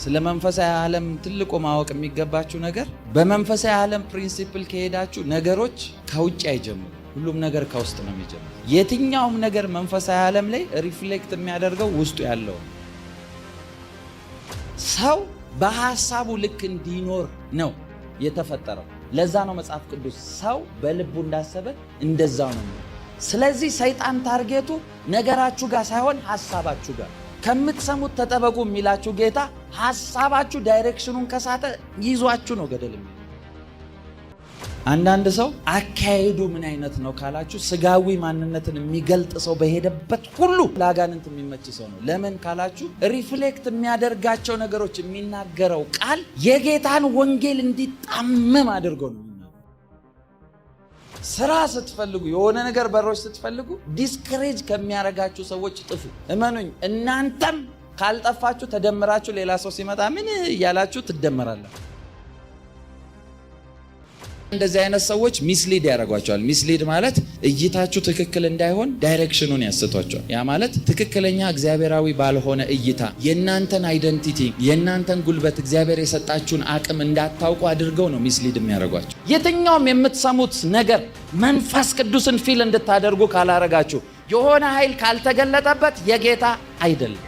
ስለ መንፈሳዊ ዓለም ትልቁ ማወቅ የሚገባችሁ ነገር በመንፈሳዊ ዓለም ፕሪንሲፕል ከሄዳችሁ ነገሮች ከውጭ አይጀምሩ። ሁሉም ነገር ከውስጥ ነው የሚጀምረው። የትኛውም ነገር መንፈሳዊ ዓለም ላይ ሪፍሌክት የሚያደርገው ውስጡ ያለው ሰው በሐሳቡ ልክ እንዲኖር ነው የተፈጠረው። ለዛ ነው መጽሐፍ ቅዱስ ሰው በልቡ እንዳሰበ እንደዛው ነው። ስለዚህ ሰይጣን ታርጌቱ ነገራችሁ ጋር ሳይሆን ሐሳባችሁ ጋር። ከምትሰሙት ተጠበቁ የሚላችሁ ጌታ ሐሳባችሁ ዳይሬክሽኑን ከሳተ ይዟችሁ ነው ገደል። አንዳንድ ሰው አካሄዱ ምን አይነት ነው ካላችሁ ስጋዊ ማንነትን የሚገልጥ ሰው በሄደበት ሁሉ ለአጋንንት የሚመች ሰው ነው። ለምን ካላችሁ ሪፍሌክት የሚያደርጋቸው ነገሮች የሚናገረው ቃል የጌታን ወንጌል እንዲጣመም አድርጎ ነው። ስራ ስትፈልጉ የሆነ ነገር በሮች ስትፈልጉ ዲስከሬጅ ከሚያረጋችሁ ሰዎች ጥፉ። እመኑኝ፣ እናንተም ካልጠፋችሁ ተደምራችሁ ሌላ ሰው ሲመጣ ምን እያላችሁ ትደመራላችሁ። እንደዚህ አይነት ሰዎች ሚስሊድ ያደርጓቸዋል። ሚስሊድ ማለት እይታችሁ ትክክል እንዳይሆን ዳይሬክሽኑን ያስቷቸዋል። ያ ማለት ትክክለኛ እግዚአብሔራዊ ባልሆነ እይታ የእናንተን አይደንቲቲ፣ የእናንተን ጉልበት፣ እግዚአብሔር የሰጣችሁን አቅም እንዳታውቁ አድርገው ነው ሚስሊድ የሚያደርጓቸው። የትኛውም የምትሰሙት ነገር መንፈስ ቅዱስን ፊል እንድታደርጉ ካላረጋችሁ፣ የሆነ ኃይል ካልተገለጠበት የጌታ አይደለም።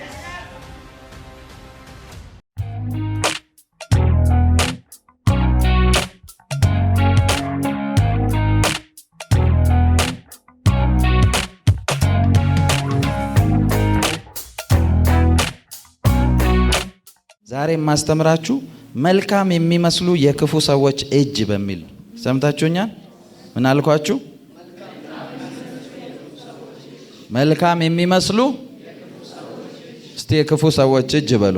ዛሬ ማስተምራችሁ መልካም የሚመስሉ የክፉ ሰዎች እጅ በሚል ሰምታችሁኛል። ምን አልኳችሁ? መልካም የሚመስሉ እስቲ የክፉ ሰዎች እጅ በሉ።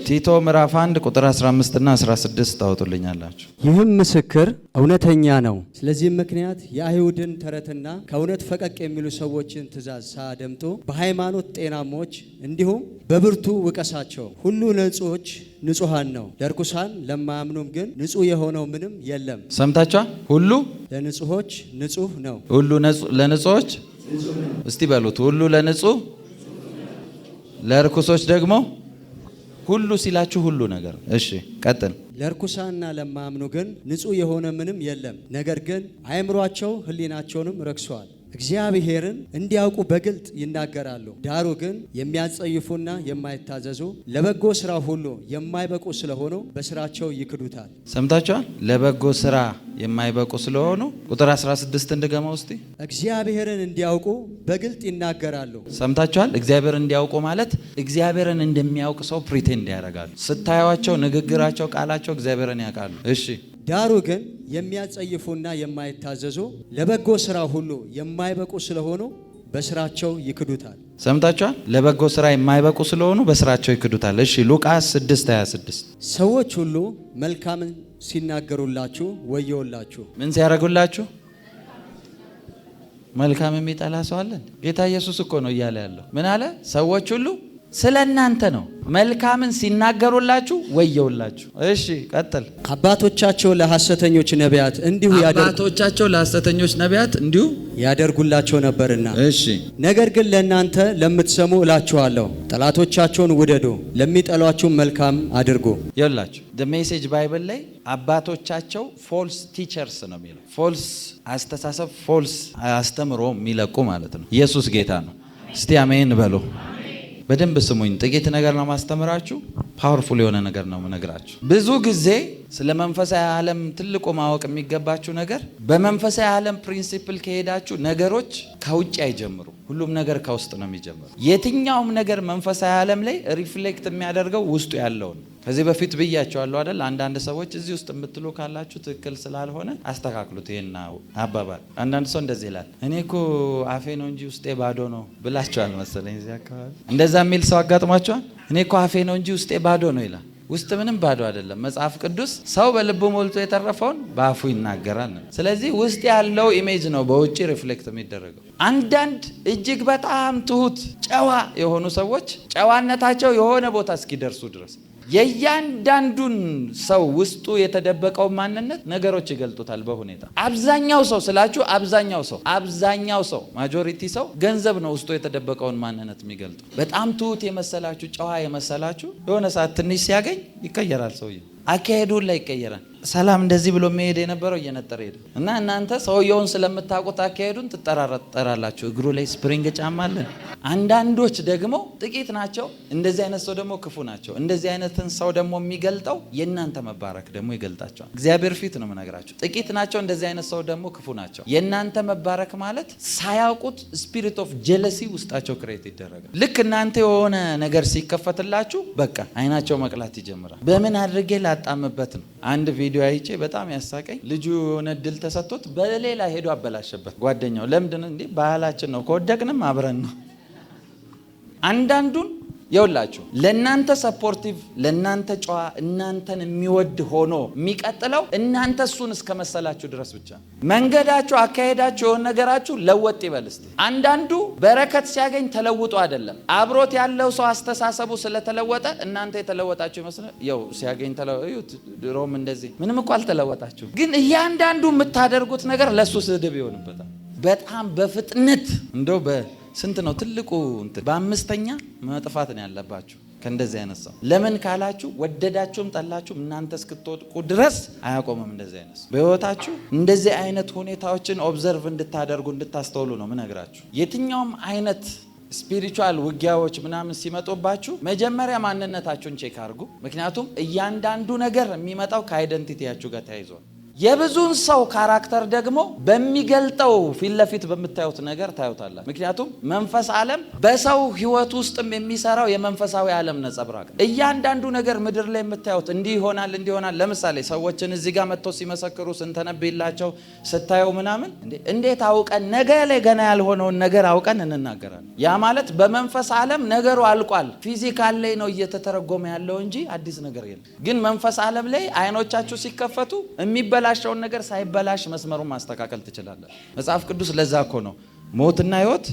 ቲቶ ምዕራፍ 1 ቁጥር 15 እና 16 ታወጡልኛላችሁ። ይህም ምስክር እውነተኛ ነው። ስለዚህም ምክንያት የአይሁድን ተረትና ከእውነት ፈቀቅ የሚሉ ሰዎችን ትእዛዝ ሳያደምጡ በሃይማኖት ጤናሞች እንዲሁም በብርቱ ውቀሳቸው። ሁሉ ለንጹሖች ንጹሐን ነው፣ ለርኩሳን ለማያምኑም ግን ንጹሕ የሆነው ምንም የለም። ሰምታችኋል? ሁሉ ለንጹሖች ንጹሕ ነው። ሁሉ ለንጹሖች እስቲ በሉት። ሁሉ ለንጹሕ ለርኩሶች ደግሞ ሁሉ ሲላችሁ ሁሉ ነገር። እሺ ቀጥል። ለርኩሳንና ለማያምኑ ግን ንጹሕ የሆነ ምንም የለም። ነገር ግን አእምሯቸው ሕሊናቸውንም ረክሷል። እግዚአብሔርን እንዲያውቁ በግልጥ ይናገራሉ። ዳሩ ግን የሚያጸይፉና የማይታዘዙ ለበጎ ስራ ሁሉ የማይበቁ ስለሆኑ በስራቸው ይክዱታል። ሰምታችኋል? ለበጎ ስራ የማይበቁ ስለሆኑ። ቁጥር 16 እንድገመው እስቲ። እግዚአብሔርን እንዲያውቁ በግልጥ ይናገራሉ። ሰምታችኋል? እግዚአብሔርን እንዲያውቁ ማለት እግዚአብሔርን እንደሚያውቅ ሰው ፕሪቴንድ ያደርጋሉ። ስታዩቸው፣ ንግግራቸው፣ ቃላቸው እግዚአብሔርን ያውቃሉ። እሺ ዳሩ ግን የሚያጸይፉና የማይታዘዙ ለበጎ ስራ ሁሉ የማይበቁ ስለሆኑ በስራቸው ይክዱታል። ሰምታችኋል? ለበጎ ስራ የማይበቁ ስለሆኑ በስራቸው ይክዱታል። እሺ ሉቃስ 6:26 ሰዎች ሁሉ መልካምን ሲናገሩላችሁ ወየውላችሁ። ምን ሲያደርጉላችሁ? መልካም የሚጠላ ሰው አለ? ጌታ ኢየሱስ እኮ ነው እያለ ያለው። ምን አለ? ሰዎች ሁሉ ስለ እናንተ ነው መልካምን ሲናገሩላችሁ ወየውላችሁ። እሺ ቀጥል። አባቶቻቸው ለሐሰተኞች ነቢያት እንዲሁ ያደርጉላቸው ነበርና። እሺ ነገር ግን ለእናንተ ለምትሰሙ እላችኋለሁ፣ ጠላቶቻቸውን ውደዱ፣ ለሚጠሏችሁ መልካም አድርጉ። ይኸውላችሁ the message ባይብል ላይ አባቶቻቸው ፎልስ ቲቸርስ ነው የሚለው። ፎልስ አስተሳሰብ፣ ፎልስ አስተምሮ የሚለቁ ማለት ነው። ኢየሱስ ጌታ ነው። እስቲ አሜን በሉ። በደንብ ስሙኝ። ጥቂት ነገር ነው ማስተምራችሁ። ፓወርፉል የሆነ ነገር ነው የምነግራችሁ። ብዙ ጊዜ ስለ መንፈሳዊ ዓለም ትልቁ ማወቅ የሚገባችሁ ነገር በመንፈሳዊ ዓለም ፕሪንሲፕል ከሄዳችሁ ነገሮች ከውጭ አይጀምሩ። ሁሉም ነገር ከውስጥ ነው የሚጀምሩ። የትኛውም ነገር መንፈሳዊ ዓለም ላይ ሪፍሌክት የሚያደርገው ውስጡ ያለው ነው። ከዚህ በፊት ብያቸዋለሁ አይደል? አንዳንድ ሰዎች እዚህ ውስጥ የምትሉ ካላችሁ ትክክል ስላልሆነ አስተካክሉት ይሄን አባባል። አንዳንድ ሰው እንደዚህ ይላል፣ እኔ እኮ አፌ ነው እንጂ ውስጤ ባዶ ነው ብላችኋል መሰለኝ እዚህ አካባቢ። እንደዛ የሚል ሰው አጋጥሟቸዋል። እኔ እኮ አፌ ነው እንጂ ውስጤ ባዶ ነው ይላል። ውስጥ ምንም ባዶ አይደለም። መጽሐፍ ቅዱስ ሰው በልቡ ሞልቶ የተረፈውን በአፉ ይናገራል ነው። ስለዚህ ውስጥ ያለው ኢሜጅ ነው በውጭ ሪፍሌክት የሚደረገው። አንዳንድ እጅግ በጣም ትሁት ጨዋ የሆኑ ሰዎች ጨዋነታቸው የሆነ ቦታ እስኪደርሱ ድረስ የእያንዳንዱን ሰው ውስጡ የተደበቀው ማንነት ነገሮች ይገልጡታል በሁኔታ። አብዛኛው ሰው ስላችሁ አብዛኛው ሰው ማጆሪቲ ሰው ገንዘብ ነው ውስጡ የተደበቀውን ማንነት የሚገልጡ። በጣም ትሁት የመሰላችሁ ጨዋ የመሰላችሁ የሆነ ሰዓት ትንሽ ሲያገኝ ይቀየራል ሰውዬው። አካሄዱን ላይ ይቀየራል። ሰላም እንደዚህ ብሎ መሄድ የነበረው እየነጠረ ሄደ እና እናንተ ሰውየውን ስለምታውቁት አካሄዱን ትጠራራላችሁ። እግሩ ላይ ስፕሪንግ ጫማ አለ። አንዳንዶች ደግሞ ጥቂት ናቸው። እንደዚህ አይነት ሰው ደግሞ ክፉ ናቸው። እንደዚህ አይነትን ሰው ደግሞ የሚገልጠው የእናንተ መባረክ ደግሞ ይገልጣቸዋል። እግዚአብሔር ፊት ነው የምነግራችሁ። ጥቂት ናቸው። እንደዚህ አይነት ሰው ደግሞ ክፉ ናቸው። የእናንተ መባረክ ማለት ሳያውቁት ስፒሪት ኦፍ ጀለሲ ውስጣቸው ክሬት ይደረጋል። ልክ እናንተ የሆነ ነገር ሲከፈትላችሁ በቃ አይናቸው መቅላት ይጀምራል። በምን አድርጌ ላጣምበት ነው። አንድ ቪዲዮ አይቼ በጣም ያሳቀኝ። ልጁ የሆነ እድል ተሰጥቶት በሌላ ሄዶ አበላሸበት ጓደኛው። ለምንድን እንዴ? ባህላችን ነው፣ ከወደቅንም አብረን ነው። አንዳንዱን የውላችሁ ለእናንተ ሰፖርቲቭ፣ ለእናንተ ጨዋ፣ እናንተን የሚወድ ሆኖ የሚቀጥለው እናንተ እሱን እስከመሰላችሁ ድረስ ብቻ። መንገዳችሁ፣ አካሄዳችሁ፣ የሆነ ነገራችሁ ለወጥ ይበል እስቲ። አንዳንዱ በረከት ሲያገኝ ተለውጦ አይደለም፣ አብሮት ያለው ሰው አስተሳሰቡ ስለተለወጠ እናንተ የተለወጣችሁ ይመስላል። ያው ሲያገኝ ተለወዩት፣ ድሮም እንደዚህ ምንም እኮ አልተለወጣችሁ። ግን እያንዳንዱ የምታደርጉት ነገር ለሱ ስድብ ይሆንበታል። በጣም በፍጥነት እንደው ስንት ነው ትልቁ እንትን በአምስተኛ መጥፋት ነው ያለባችሁ ከእንደዚህ አይነት ሰው። ለምን ካላችሁ ወደዳችሁም ጠላችሁም እናንተ እስክትወድቁ ድረስ አያቆምም እንደዚህ አይነት ሰው በህይወታችሁ። እንደዚህ አይነት ሁኔታዎችን ኦብዘርቭ እንድታደርጉ እንድታስተውሉ ነው ምነግራችሁ። የትኛውም አይነት ስፒሪቹዋል ውጊያዎች ምናምን ሲመጡባችሁ መጀመሪያ ማንነታችሁን ቼክ አድርጉ። ምክንያቱም እያንዳንዱ ነገር የሚመጣው ከአይደንቲቲያችሁ ጋር ተያይዞ ነው። የብዙን ሰው ካራክተር ደግሞ በሚገልጠው ፊት ለፊት በምታዩት ነገር ታዩታላችሁ። ምክንያቱም መንፈስ ዓለም በሰው ህይወት ውስጥም የሚሰራው የመንፈሳዊ ዓለም ነጸብራቅ። እያንዳንዱ ነገር ምድር ላይ የምታዩት እንዲህ ይሆናል። ለምሳሌ ሰዎችን እዚህ ጋር መጥተው ሲመሰክሩ ስንተነብይላቸው ስታየው ምናምን እንዴት አውቀን ነገ ላይ ገና ያልሆነውን ነገር አውቀን እንናገራለን። ያ ማለት በመንፈስ ዓለም ነገሩ አልቋል። ፊዚካል ላይ ነው እየተተረጎመ ያለው እንጂ አዲስ ነገር የለም። ግን መንፈስ ዓለም ላይ አይኖቻችሁ ሲከፈቱ የሚበላሸውን ነገር ሳይበላሽ መስመሩን ማስተካከል ትችላለን። መጽሐፍ ቅዱስ ለዛ እኮ ነው ሞትና ህይወት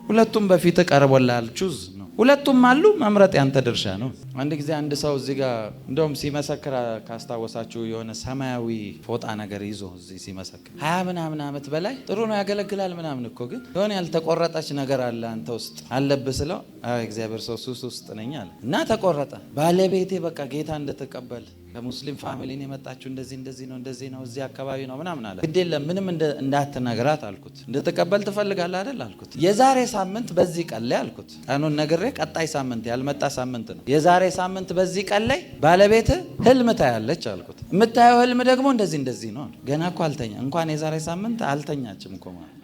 ሁለቱም በፊት ቀርቦልሃል ቹዝ ነው። ሁለቱም አሉ፣ መምረጥ ያንተ ድርሻ ነው። አንድ ጊዜ አንድ ሰው እዚህ ጋር እንደውም ሲመሰክር ካስታወሳችሁ የሆነ ሰማያዊ ፎጣ ነገር ይዞ እዚህ ሲመሰክር 20 ምናምን ዓመት በላይ ጥሩ ነው ያገለግላል ምናምን እኮ ግን የሆነ ያልተቆረጠች ነገር አለ አንተ ውስጥ አለብህ ስለው እግዚአብሔር ሰው ሱስ ውስጥ ነኝ አለ እና ተቆረጠ። ባለቤቴ በቃ ጌታ እንድትቀበል ከሙስሊም ፋሚሊ ነው የመጣችሁ እንደዚህ ነው እዚህ አካባቢ ነው ምናምን አለ። ግድ የለም ምንም እንዳትነግራት አልኩት። እንድትቀበል ትፈልጋለህ አይደል አልኩት። የዛሬ ሳምንት በዚህ ቀን ላይ አልኩት። ቀኑን ነግሬ ቀጣይ ሳምንት ያልመጣ ሳምንት ነው። የዛሬ ሳምንት በዚህ ቀን ላይ ባለቤት ህልም ታያለች አልኩት። የምታየው ህልም ደግሞ እንደዚህ ነው። ገና እኮ አልተኛ እንኳን የዛሬ ሳምንት አልተኛችም እኮ ማለት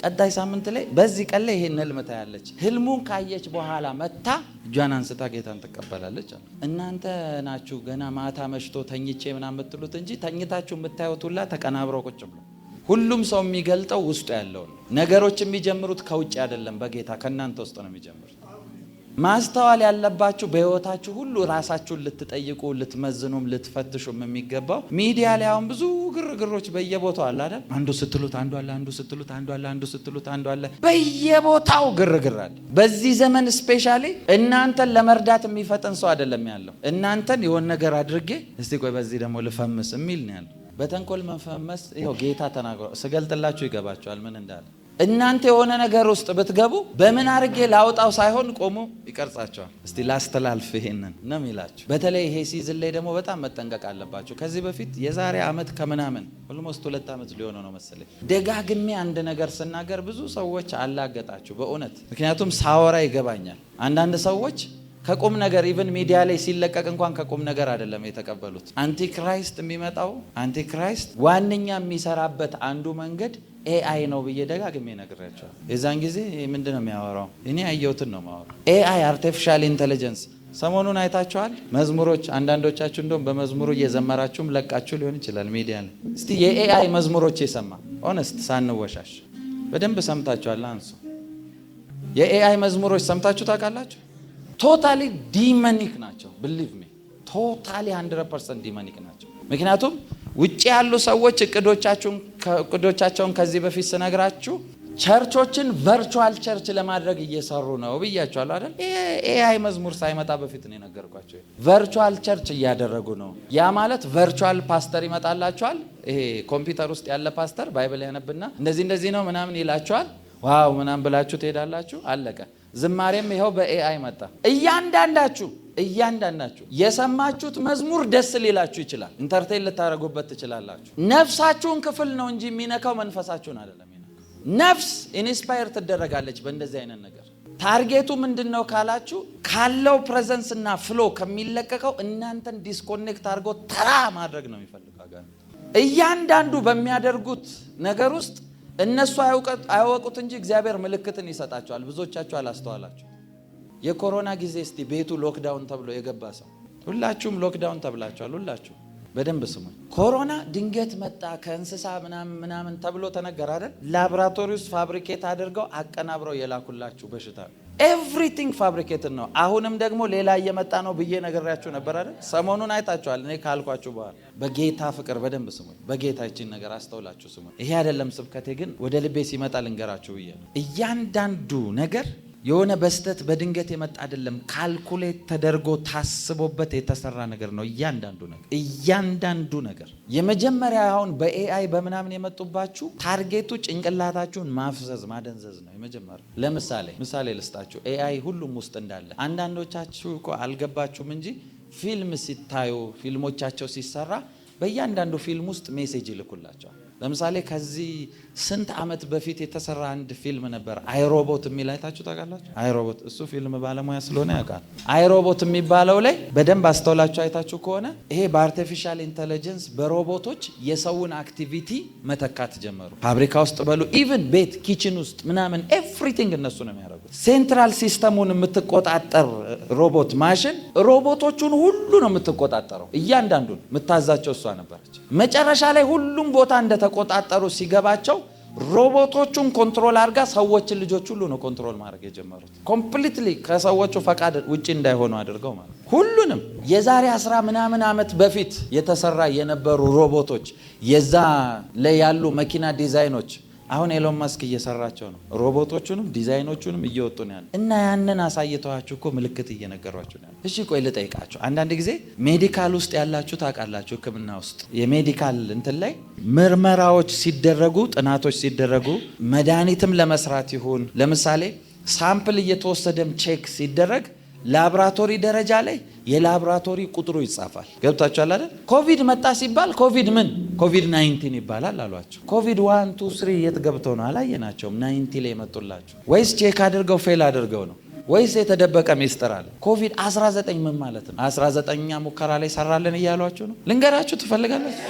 ቀጣይ ሳምንት ላይ በዚህ ቀን ላይ ይሄን ህልም ታያለች። ህልሙን ካየች በኋላ መታ እጇን አንስታ ጌታን ትቀበላለች አለ። እናንተ ናችሁ ገና ማታ መሽቶ ተኝቼ ምናምን የምትሉት እንጂ ተኝታችሁ የምታዩት ሁላ ተቀናብረው ቁጭ ብሎ። ሁሉም ሰው የሚገልጠው ውስጡ ያለውን ነገሮች የሚጀምሩት ከውጭ አይደለም፣ በጌታ ከእናንተ ውስጥ ነው የሚጀምሩት። ማስተዋል ያለባችሁ በህይወታችሁ ሁሉ ራሳችሁን ልትጠይቁ ልትመዝኑም ልትፈትሹም የሚገባው ሚዲያ ላይ አሁን ብዙ ግርግሮች በየቦታው አለ አይደል? አንዱ ስትሉት አንዱ አለ፣ አንዱ ስትሉት አንዱ አለ፣ አንዱ ስትሉት አንዱ አለ። በየቦታው ግርግር አለ። በዚህ ዘመን ስፔሻሊ እናንተን ለመርዳት የሚፈጠን ሰው አይደለም ያለው። እናንተን የሆነ ነገር አድርጌ እስቲ ቆይ በዚህ ደግሞ ልፈምስ የሚል ነው ያለው። በተንኮል መፈመስ ይኸው ጌታ ተናግሯል። ስገልጥላችሁ ይገባችኋል ምን እንዳለ። እናንተ የሆነ ነገር ውስጥ ብትገቡ በምን አድርጌ ላውጣው ሳይሆን ቆሞ ይቀርጻቸዋል። እስቲ ላስተላልፍ ይሄንን ነው የሚላችሁ። በተለይ ይሄ ሲዝን ላይ ደግሞ በጣም መጠንቀቅ አለባችሁ። ከዚህ በፊት የዛሬ ዓመት ከምናምን ኦልሞስት 2 ዓመት ሊሆነው ነው መሰለኝ ደጋግሜ አንድ ነገር ስናገር ብዙ ሰዎች አላገጣችሁ በእውነት። ምክንያቱም ሳወራ ይገባኛል። አንዳንድ ሰዎች ከቁም ነገር ኢቭን ሚዲያ ላይ ሲለቀቅ እንኳን ከቁም ነገር አይደለም የተቀበሉት። አንቲክራይስት የሚመጣው አንቲክራይስት ዋነኛ የሚሰራበት አንዱ መንገድ ኤአይ ነው ብዬ ደጋግሜ ነግሬያቸዋል። የዛን ጊዜ ምንድን ነው የሚያወራው? እኔ ያየሁትን ነው የማወራው። ኤአይ አርቲፊሻል ኢንቴሊጀንስ ሰሞኑን አይታችኋል። መዝሙሮች አንዳንዶቻችሁ እንደውም በመዝሙሩ እየዘመራችሁም ለቃችሁ ሊሆን ይችላል ሚዲያ ላይ። እስቲ የኤአይ መዝሙሮች የሰማ ኦነስት ሳንወሻሽ በደንብ ሰምታችኋል። አንሱ የኤአይ መዝሙሮች ሰምታችሁ ታውቃላችሁ? ቶታሊ ዲመኒክ ናቸው። ብሊቭ ሚ ቶታሊ 100% ዲመኒክ ናቸው። ምክንያቱም ውጭ ያሉ ሰዎች እቅዶቻቸውን ከዚህ በፊት ስነግራችሁ ቸርቾችን ቨርቹዋል ቸርች ለማድረግ እየሰሩ ነው ብያቸዋለሁ አይደል? ኤአይ መዝሙር ሳይመጣ በፊት ነው የነገርኳቸው። ቨርቹዋል ቸርች እያደረጉ ነው። ያ ማለት ቨርቹዋል ፓስተር ይመጣላቸዋል። ይሄ ኮምፒውተር ውስጥ ያለ ፓስተር ባይብል ያነብና እንደዚህ ነው ምናምን ይላቸዋል። ዋው ምናምን ብላችሁ ትሄዳላችሁ። አለቀ። ዝማሬም ይኸው በኤአይ መጣ። እያንዳንዳችሁ የሰማችሁት መዝሙር ደስ ሊላችሁ ይችላል። ኢንተርቴን ልታደርጉበት ትችላላችሁ። ነፍሳችሁን ክፍል ነው እንጂ የሚነካው መንፈሳችሁን አይደለም። ነፍስ ኢንስፓየር ትደረጋለች በእንደዚህ አይነት ነገር። ታርጌቱ ምንድነው ካላችሁ ካለው ፕሬዘንስ እና ፍሎ ከሚለቀቀው እናንተን ዲስኮኔክት አድርጎ ተራ ማድረግ ነው የሚፈልገው ጋር። እያንዳንዱ በሚያደርጉት ነገር ውስጥ እነሱ አያወቁት እንጂ እግዚአብሔር ምልክትን ይሰጣቸዋል። ብዙዎቻችሁ አላስተዋላችሁ። የኮሮና ጊዜ እስቲ ቤቱ ሎክዳውን ተብሎ የገባ ሰው ሁላችሁም ሎክዳውን ተብላችኋል። ሁላችሁ በደንብ ስሙ። ኮሮና ድንገት መጣ ከእንስሳ ምናምን ተብሎ ተነገረ አይደል? ላቦራቶሪ ውስጥ ፋብሪኬት አድርገው አቀናብረው የላኩላችሁ በሽታ ነው። ኤቭሪቲንግ ፋብሪኬትን ነው። አሁንም ደግሞ ሌላ እየመጣ ነው ብዬ ነገራችሁ ነበር አይደል? ሰሞኑን አይታችኋል። እኔ ካልኳችሁ በኋላ በጌታ ፍቅር በደንብ ስሙ። በጌታ ይህችን ነገር አስተውላችሁ ስሙ። ይሄ አይደለም ስብከቴ፣ ግን ወደ ልቤ ሲመጣ ልንገራችሁ ብዬ ነው። እያንዳንዱ ነገር የሆነ በስተት በድንገት የመጣ አይደለም። ካልኩሌት ተደርጎ ታስቦበት የተሰራ ነገር ነው። እያንዳንዱ ነገር የመጀመሪያ አሁን በኤአይ በምናምን የመጡባችሁ ታርጌቱ ጭንቅላታችሁን ማፍዘዝ ማደንዘዝ ነው የመጀመሪያ። ምሳሌ ልስጣችሁ። ኤአይ ሁሉም ውስጥ እንዳለ አንዳንዶቻችሁ እኮ አልገባችሁም እንጂ ፊልም ሲታዩ ፊልሞቻቸው ሲሰራ በእያንዳንዱ ፊልም ውስጥ ሜሴጅ ይልኩላቸዋል። ለምሳሌ ከዚህ ስንት ዓመት በፊት የተሰራ አንድ ፊልም ነበር፣ አይሮቦት የሚል አይታችሁ ታውቃላችሁ? አይሮቦት እሱ ፊልም ባለሙያ ስለሆነ ያውቃል። አይሮቦት የሚባለው ላይ በደንብ አስተውላችሁ አይታችሁ ከሆነ ይሄ በአርቲፊሻል ኢንተለጀንስ በሮቦቶች የሰውን አክቲቪቲ መተካት ጀመሩ። ፋብሪካ ውስጥ በሉ ኢቭን ቤት ኪችን ውስጥ ምናምን ኤቭሪቲንግ እነሱ ነው የሚያደርጉት። ሴንትራል ሲስተሙን የምትቆጣጠር ሮቦት ማሽን ሮቦቶቹን ሁሉ ነው የምትቆጣጠረው። እያንዳንዱን የምታዛቸው እሷ ነበረች። መጨረሻ ላይ ሁሉም ቦታ እንደተቆጣጠሩ ሲገባቸው ሮቦቶቹን ኮንትሮል አድርጋ ሰዎችን ልጆች ሁሉ ነው ኮንትሮል ማድረግ የጀመሩት። ኮምፕሊትሊ ከሰዎቹ ፈቃድ ውጪ እንዳይሆኑ አድርገው ማለት ሁሉንም። የዛሬ 10 ምናምን ዓመት በፊት የተሰራ የነበሩ ሮቦቶች የዛ ላይ ያሉ መኪና ዲዛይኖች አሁን ኤሎን ማስክ እየሰራቸው ነው። ሮቦቶቹንም ዲዛይኖቹንም እየወጡ ነው ያለ እና ያንን አሳይተዋችሁ እኮ ምልክት እየነገሯችሁ ነው ያለ። እሺ ቆይ ልጠይቃችሁ። አንዳንድ ጊዜ ሜዲካል ውስጥ ያላችሁ ታውቃላችሁ፣ ሕክምና ውስጥ የሜዲካል እንትን ላይ ምርመራዎች ሲደረጉ ጥናቶች ሲደረጉ መድኃኒትም ለመስራት ይሁን ለምሳሌ ሳምፕል እየተወሰደም ቼክ ሲደረግ ላብራቶሪ ደረጃ ላይ የላብራቶሪ ቁጥሩ ይጻፋል። ገብታችኋል አይደል? ኮቪድ መጣ ሲባል ኮቪድ ምን ኮቪድ-19 ይባላል አሏቸው። ኮቪድ 1 2 3 የት ገብተው ነው አላየናቸውም። 90 ላይ መጡላቸው ወይስ ቼክ አድርገው ፌል አድርገው ነው ወይስ የተደበቀ ሚስጥር አለ? ኮቪድ 19 ምን ማለት ነው? 19ኛ ሙከራ ላይ ሰራለን እያሏችሁ ነው። ልንገራችሁ ትፈልጋላችሁ?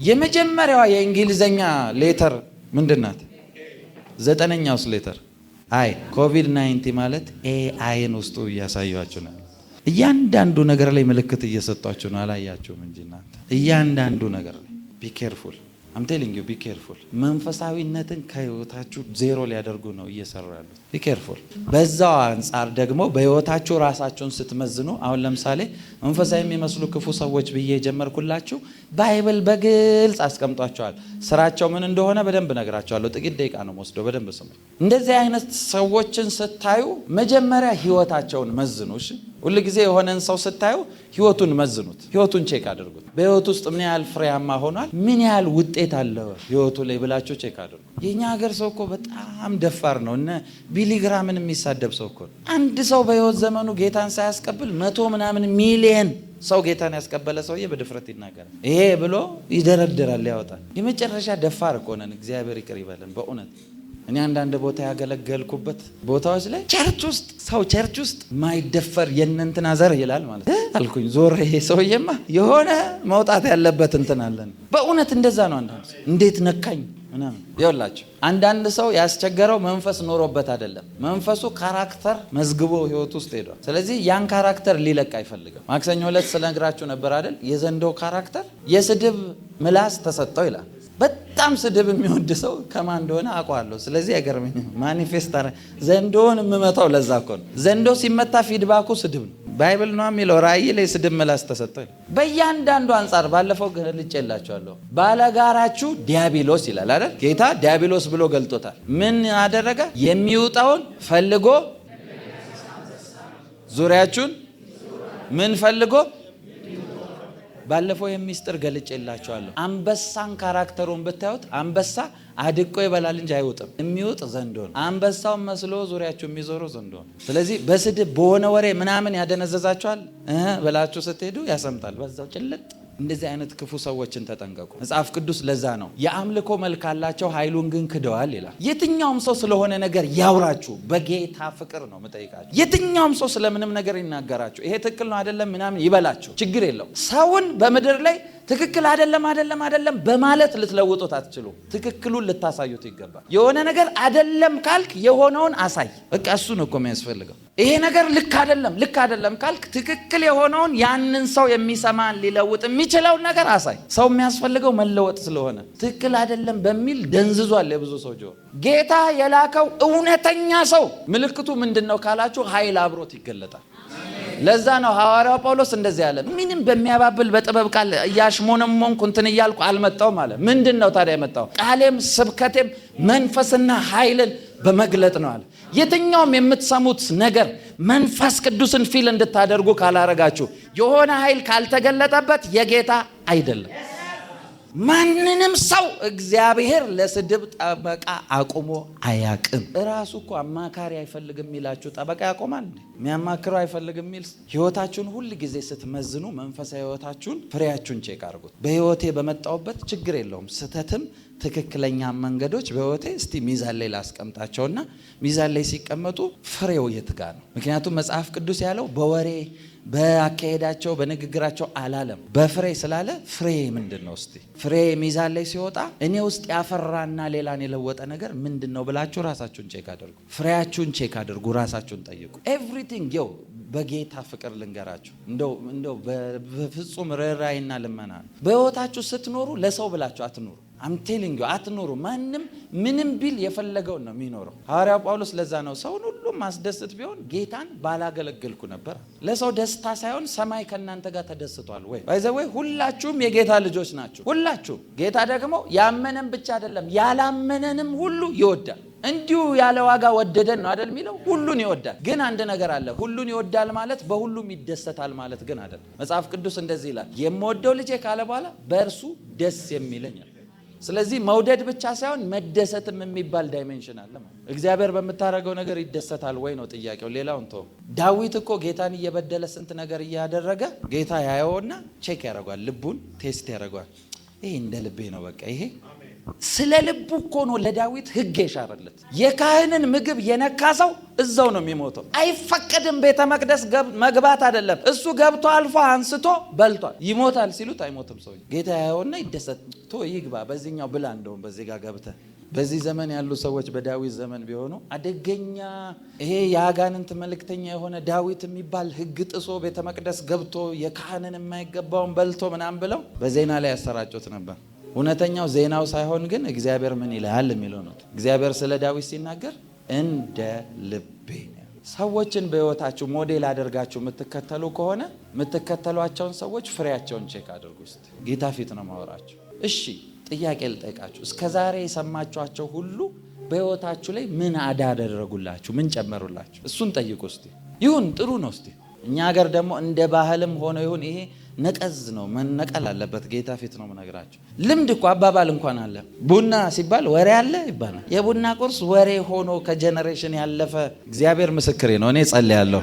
የመጀመሪያዋ የእንግሊዘኛ ሌተር ምንድናት? 9ኛውስ ሌተር አይ። ኮቪድ-19 ማለት ኤአይን ውስጡ እያሳያችሁ ነው። እያንዳንዱ ነገር ላይ ምልክት እየሰጧችሁ ነው። አላያችሁም እንጂ እናንተ እያንዳንዱ ነገር ላይ ቢ ኬርፉል አም ቴሊንግ ዩ ቢ ኬርፉል። መንፈሳዊነትን ከህይወታችሁ ዜሮ ሊያደርጉ ነው እየሰሩ ያሉት። ቢ ኬርፉል። በዛው አንጻር ደግሞ በህይወታችሁ ራሳችሁን ስትመዝኑ አሁን ለምሳሌ መንፈሳዊ የሚመስሉ ክፉ ሰዎች ብዬ የጀመርኩላችሁ ባይብል በግልጽ አስቀምጧቸዋል። ስራቸው ምን እንደሆነ በደንብ ነግራቸዋለሁ። ጥቂት ደቂቃ ነው ወስደው በደንብ ስሙ። እንደዚህ አይነት ሰዎችን ስታዩ መጀመሪያ ህይወታቸውን መዝኑ። እሺ ሁሉ ጊዜ የሆነን ሰው ስታዩ ህይወቱን መዝኑት። ህይወቱን ቼክ አድርጉት። በህይወቱ ውስጥ ምን ያህል ፍሬያማ ሆኗል፣ ምን ያህል ውጤት አለው ህይወቱ ላይ ብላችሁ ቼክ አድርጉ። የኛ ሀገር ሰው እኮ በጣም ደፋር ነው። እነ ቢሊግራምን የሚሳደብ ሰው እኮ አንድ ሰው በህይወት ዘመኑ ጌታን ሳያስቀብል 100 ምናምን ሚሊየን ሰው ጌታን ያስቀበለ ሰውዬ በድፍረት ይናገራል። ይሄ ብሎ ይደረድራል፣ ያወጣል። የመጨረሻ ደፋር እኮ ነን። እግዚአብሔር ይቅር ይበለን በእውነት። እኔ አንዳንድ ቦታ ያገለገልኩበት ቦታዎች ላይ ቸርች ውስጥ ማይደፈር የእንትና ዘር ይላል ማለት አልኩኝ። ዞር ይሄ ሰውዬማ የሆነ መውጣት ያለበት እንትን አለን። በእውነት እንደዛ ነው። አንዳንድ እንዴት ነካኝ ምናምን ይኸውላችሁ፣ አንዳንድ ሰው ያስቸገረው መንፈስ ኖሮበት አይደለም። መንፈሱ ካራክተር መዝግቦ ህይወት ውስጥ ሄዷል። ስለዚህ ያን ካራክተር ሊለቅ አይፈልግም። ማክሰኞ ዕለት ስለነግራችሁ ነበር አይደል? የዘንዶ ካራክተር የስድብ ምላስ ተሰጠው ይላል። በጣም ስድብ የሚወድ ሰው ከማን እንደሆነ አውቀዋለሁ። ስለዚህ አይገርመኝም። ማኒፌስት ዘንዶውን የምመታው ለዛ እኮ ነው። ዘንዶ ሲመታ ፊድባኩ ስድብ ነው። ባይብል ነው የሚለው ራእይ ላይ ስድብ ምላስ ተሰጥቷል። በእያንዳንዱ አንጻር ባለፈው ገልጬላችኋለሁ። ባለጋራችሁ ዲያብሎስ ይላል አይደል? ጌታ ዲያብሎስ ብሎ ገልጦታል። ምን አደረገ? የሚውጣውን ፈልጎ ዙሪያችሁን ምን ፈልጎ? ባለፈው የሚስጥር ገልጬላችኋለሁ። አንበሳን ካራክተሩን ብታዩት አንበሳ አድቆ ይበላል እንጂ አይውጥም። የሚውጥ ዘንዶ ነው። አንበሳውን መስሎ ዙሪያችሁ የሚዞረው ዘንዶ ነው። ስለዚህ በስድብ በሆነ ወሬ ምናምን ያደነዘዛችኋል ብላችሁ ስትሄዱ ያሰምጣል በዛው ጭልጥ። እንደዚህ አይነት ክፉ ሰዎችን ተጠንቀቁ። መጽሐፍ ቅዱስ ለዛ ነው የአምልኮ መልክ አላቸው ኃይሉን ግን ክደዋል ይላል። የትኛውም ሰው ስለሆነ ነገር ያውራችሁ፣ በጌታ ፍቅር ነው የምጠይቃችሁ። የትኛውም ሰው ስለምንም ነገር ይናገራችሁ፣ ይሄ ትክክል ነው አይደለም ምናምን ይበላችሁ፣ ችግር የለው። ሰውን በምድር ላይ ትክክል አይደለም በማለት ልትለውጡት አትችሉ። ትክክሉን ልታሳዩት ይገባል። የሆነ ነገር አይደለም ካልክ የሆነውን አሳይ። በቃ እሱ ነው እኮ የሚያስፈልገው። ይሄ ነገር ልክ አይደለም ካልክ ትክክል የሆነውን ያንን ሰው የሚሰማን ሊለውጥ የሚችለውን ነገር አሳይ። ሰው የሚያስፈልገው መለወጥ ስለሆነ ትክክል አይደለም በሚል ደንዝዟል የብዙ ሰው ጆሮ። ጌታ የላከው እውነተኛ ሰው ምልክቱ ምንድነው ካላችሁ ኃይል አብሮት ይገለጣል። ለዛ ነው ሐዋርያው ጳውሎስ እንደዚህ ያለ፣ ምንም በሚያባብል በጥበብ ቃል እያሽሞነሞንኩ እንትን እያልኩ አልመጣሁም አለ። ምንድነው ታዲያ የመጣው? ቃሌም ስብከቴም መንፈስና ኃይልን በመግለጥ ነው አለ። የትኛውም የምትሰሙት ነገር መንፈስ ቅዱስን ፊል እንድታደርጉ ካላረጋችሁ፣ የሆነ ኃይል ካልተገለጠበት የጌታ አይደለም። ማንንም ሰው እግዚአብሔር ለስድብ ጠበቃ አቁሞ አያቅም። እራሱ እኮ አማካሪ አይፈልግም የሚላችሁ ጠበቃ ያቆማል? የሚያማክረው አይፈልግም የሚል ህይወታችሁን ሁል ጊዜ ስትመዝኑ መንፈሳዊ ህይወታችሁን ፍሬያችሁን ቼክ አድርጉት። በህይወቴ በመጣሁበት ችግር የለውም ስተትም ትክክለኛ መንገዶች በህይወቴ እስቲ ሚዛን ላይ ላስቀምጣቸውና ሚዛን ላይ ሲቀመጡ ፍሬው የት ጋር ነው? ምክንያቱም መጽሐፍ ቅዱስ ያለው በወሬ በአካሄዳቸው በንግግራቸው አላለም፣ በፍሬ ስላለ ፍሬ ምንድን ነው? እስቲ ፍሬ ሚዛን ላይ ሲወጣ እኔ ውስጥ ያፈራና ሌላን የለወጠ ነገር ምንድን ነው ብላችሁ ራሳችሁን ቼክ አድርጉ። ፍሬያችሁን ቼክ አድርጉ፣ ራሳችሁን ጠይቁ። ኤቭሪቲንግ ው በጌታ ፍቅር ልንገራችሁ፣ እንደው በፍጹም ርኅራኄና ልመና ነው። በህይወታችሁ ስትኖሩ ለሰው ብላችሁ አትኖሩ። አምቴሊንግ አትኖሩ። ማንም ምንም ቢል የፈለገውን ነው የሚኖረው። ሐዋርያው ጳውሎስ ለዛ ነው ሰውን ሁሉ ማስደስት ቢሆን ጌታን ባላገለገልኩ ነበር። ለሰው ደስታ ሳይሆን ሰማይ ከእናንተ ጋር ተደስቷል ወይ? ባይዘወይ ሁላችሁም የጌታ ልጆች ናችሁ። ሁላችሁም። ጌታ ደግሞ ያመነን ብቻ አይደለም ያላመነንም ሁሉ ይወዳል። እንዲሁ ያለ ዋጋ ወደደን ነው አይደል የሚለው? ሁሉን ይወዳል። ግን አንድ ነገር አለ። ሁሉን ይወዳል ማለት በሁሉም ይደሰታል ማለት ግን አይደለም። መጽሐፍ ቅዱስ እንደዚህ ይላል፣ የምወደው ልጄ ካለ በኋላ በእርሱ ደስ የሚለኝ። ስለዚህ መውደድ ብቻ ሳይሆን መደሰትም የሚባል ዳይሜንሽን አለ። እግዚአብሔር በምታረገው ነገር ይደሰታል ወይ ነው ጥያቄው። ሌላውን ተው። ዳዊት እኮ ጌታን እየበደለ ስንት ነገር እያደረገ ጌታ ያየውና ቼክ ያደርጓል፣ ልቡን ቴስት ያደርጓል። ይሄ እንደ ልቤ ነው በቃ ይሄ ስለ ልቡ እኮ ነው ለዳዊት ሕግ የሻረለት። የካህንን ምግብ የነካ ሰው እዛው ነው የሚሞተው። አይፈቀድም ቤተ መቅደስ መግባት አይደለም። እሱ ገብቶ አልፎ አንስቶ በልቷል። ይሞታል ሲሉት አይሞትም ሰው። ጌታ ያየውና ይደሰት ቶ ይግባ፣ በዚህኛው ብላ፣ እንደውም በዚህ ጋር ገብተህ። በዚህ ዘመን ያሉ ሰዎች በዳዊት ዘመን ቢሆኑ አደገኛ፣ ይሄ የአጋንንት መልእክተኛ የሆነ ዳዊት የሚባል ሕግ ጥሶ ቤተ መቅደስ ገብቶ የካህንን የማይገባውን በልቶ ምናምን ብለው በዜና ላይ ያሰራጩት ነበር። እውነተኛው ዜናው ሳይሆን ግን እግዚአብሔር ምን ይላል የሚለው ነው። እግዚአብሔር ስለ ዳዊት ሲናገር እንደ ልቤ። ሰዎችን በህይወታችሁ ሞዴል አድርጋችሁ የምትከተሉ ከሆነ የምትከተሏቸውን ሰዎች ፍሬያቸውን ቼክ አድርጉ። እስቲ ጌታ ፊት ነው ማወራችሁ። እሺ ጥያቄ ልጠይቃችሁ። እስከ ዛሬ የሰማችኋቸው ሁሉ በህይወታችሁ ላይ ምን አደረጉላችሁ? ምን ጨመሩላችሁ? እሱን ጠይቁ እስቲ። ይሁን ጥሩ ነው። እስቲ እኛ ሀገር ደግሞ እንደ ባህልም ሆነ ይሁን ይሄ ነቀዝ ነው፣ መነቀል አለበት። ጌታ ፊት ነው የምነግራቸው። ልምድ እኮ አባባል እንኳን አለ። ቡና ሲባል ወሬ አለ ይባላል። የቡና ቁርስ ወሬ ሆኖ ከጀነሬሽን ያለፈ እግዚአብሔር ምስክሬ ነው። እኔ ጸልያለሁ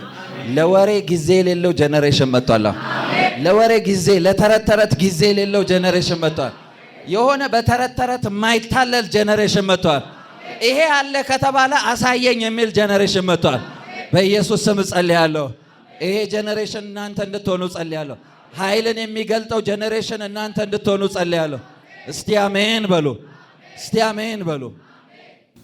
ለወሬ ጊዜ የሌለው ጀነሬሽን መጥቷል። ለወሬ ጊዜ ለተረት ተረት ጊዜ የሌለው ጀነሬሽን መጥቷል። የሆነ በተረት ተረት የማይታለል ጀነሬሽን መጥቷል። ይሄ አለ ከተባለ አሳየኝ የሚል ጀነሬሽን መጥቷል። በኢየሱስ ስም ጸልያለሁ። ይሄ ጀነሬሽን እናንተ እንድትሆኑ ጸልያለሁ። ኃይልን የሚገልጠው ጀነሬሽን እናንተ እንድትሆኑ ጸልያለሁ። እስቲ አሜን በሉ። እስቲ አሜን በሉ።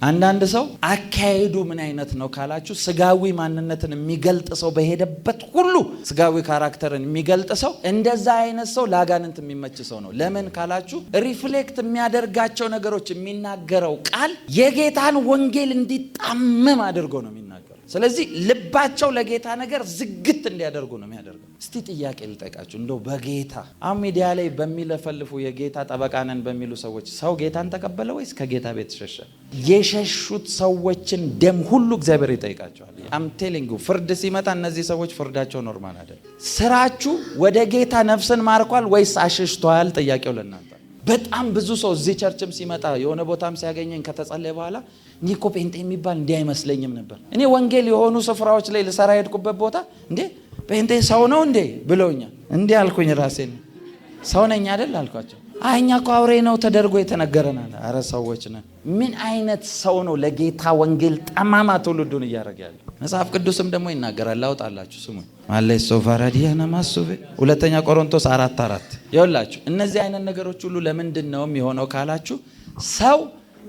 አንዳንድ ሰው አካሄዱ ምን አይነት ነው ካላችሁ ስጋዊ ማንነትን የሚገልጥ ሰው በሄደበት ሁሉ ስጋዊ ካራክተርን የሚገልጥ ሰው እንደዛ አይነት ሰው ለአጋንንት የሚመች ሰው ነው። ለምን ካላችሁ ሪፍሌክት የሚያደርጋቸው ነገሮች የሚናገረው ቃል የጌታን ወንጌል እንዲጣመም አድርጎ ነው የሚናገረው። ስለዚህ ልባቸው ለጌታ ነገር ዝግት እንዲያደርጉ ነው የሚያደርገው። እስቲ ጥያቄ ልጠይቃችሁ እንደው በጌታ አሁን ሚዲያ ላይ በሚለፈልፉ የጌታ ጠበቃ ነን በሚሉ ሰዎች ሰው ጌታን ተቀበለ ወይስ ከጌታ ቤት ሸሸ? የሸሹት ሰዎችን ደም ሁሉ እግዚአብሔር ይጠይቃቸዋል። አም ቴሊንግ ዩ ፍርድ ሲመጣ እነዚህ ሰዎች ፍርዳቸው ኖርማል አይደለም። ስራችሁ ወደ ጌታ ነፍስን ማርኳል ወይስ አሸሽቷል? ጥያቄው ለእናንተ። በጣም ብዙ ሰው እዚህ ቸርችም ሲመጣ የሆነ ቦታም ሲያገኘኝ ከተጸለየ በኋላ እንዲህ እኮ ጴንጤ የሚባል እንዲህ አይመስለኝም ነበር። እኔ ወንጌል የሆኑ ስፍራዎች ላይ ልሰራ ሄድኩበት ቦታ እንዴ ጴንጤ ሰው ነው እንዴ ብለውኛል። እንዲህ አልኩኝ ራሴን ሰው ነኝ አይደል አልኳቸው። እኛ እኮ አውሬ ነው ተደርጎ የተነገረናል። አረ ሰዎች ነን። ምን አይነት ሰው ነው ለጌታ ወንጌል ጠማማ ትውልዱን እያደረገ ያለ? መጽሐፍ ቅዱስም ደግሞ ይናገራል። ላውጣላችሁ ስሙኝ። ማለት ሶፋራዲያና ማሱበ ሁለተኛ ቆሮንቶስ 4:4 ይኸውላችሁ። እነዚህ አይነት ነገሮች ሁሉ ለምንድን ነው የሚሆነው ካላችሁ ሰው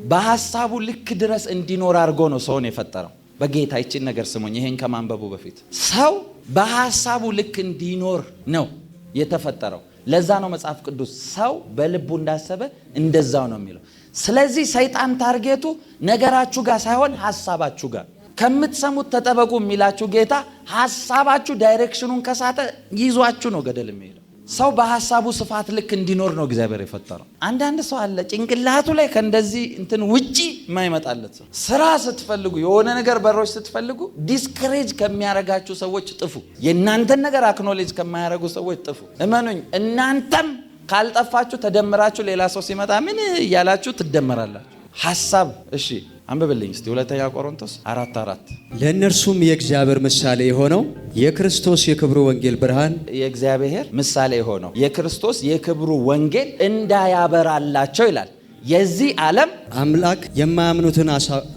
በሐሳቡ ልክ ድረስ እንዲኖር አድርጎ ነው ሰውን የፈጠረው በጌታ። ይቺን ነገር ስሙኝ፣ ይሄን ከማንበቡ በፊት ሰው በሐሳቡ ልክ እንዲኖር ነው የተፈጠረው። ለዛ ነው መጽሐፍ ቅዱስ ሰው በልቡ እንዳሰበ እንደዛው ነው የሚለው። ስለዚህ ሰይጣን ታርጌቱ ነገራችሁ ጋር ሳይሆን ሐሳባችሁ ጋር። ከምትሰሙት ተጠበቁ የሚላችሁ ጌታ ሐሳባችሁ ዳይሬክሽኑን ከሳተ ይዟችሁ ነው ገደል የሚሄደው። ሰው በሐሳቡ ስፋት ልክ እንዲኖር ነው እግዚአብሔር የፈጠረው። አንዳንድ ሰው አለ ጭንቅላቱ ላይ ከእንደዚህ እንትን ውጪ የማይመጣለት ሰው። ስራ ስትፈልጉ የሆነ ነገር በሮች ስትፈልጉ ዲስከሬጅ ከሚያረጋችሁ ሰዎች ጥፉ። የእናንተን ነገር አክኖሌጅ ከማያረጉ ሰዎች ጥፉ። እመኑኝ፣ እናንተም ካልጠፋችሁ ተደምራችሁ ሌላ ሰው ሲመጣ ምን እያላችሁ ትደመራላችሁ። ሐሳብ እሺ አንብብልኝ እስቲ ሁለተኛ ቆሮንቶስ 4:4 ለእነርሱም የእግዚአብሔር ምሳሌ የሆነው የክርስቶስ የክብሩ ወንጌል ብርሃን የእግዚአብሔር ምሳሌ የሆነው የክርስቶስ የክብሩ ወንጌል እንዳያበራላቸው ይላል። የዚህ ዓለም አምላክ የማያምኑትን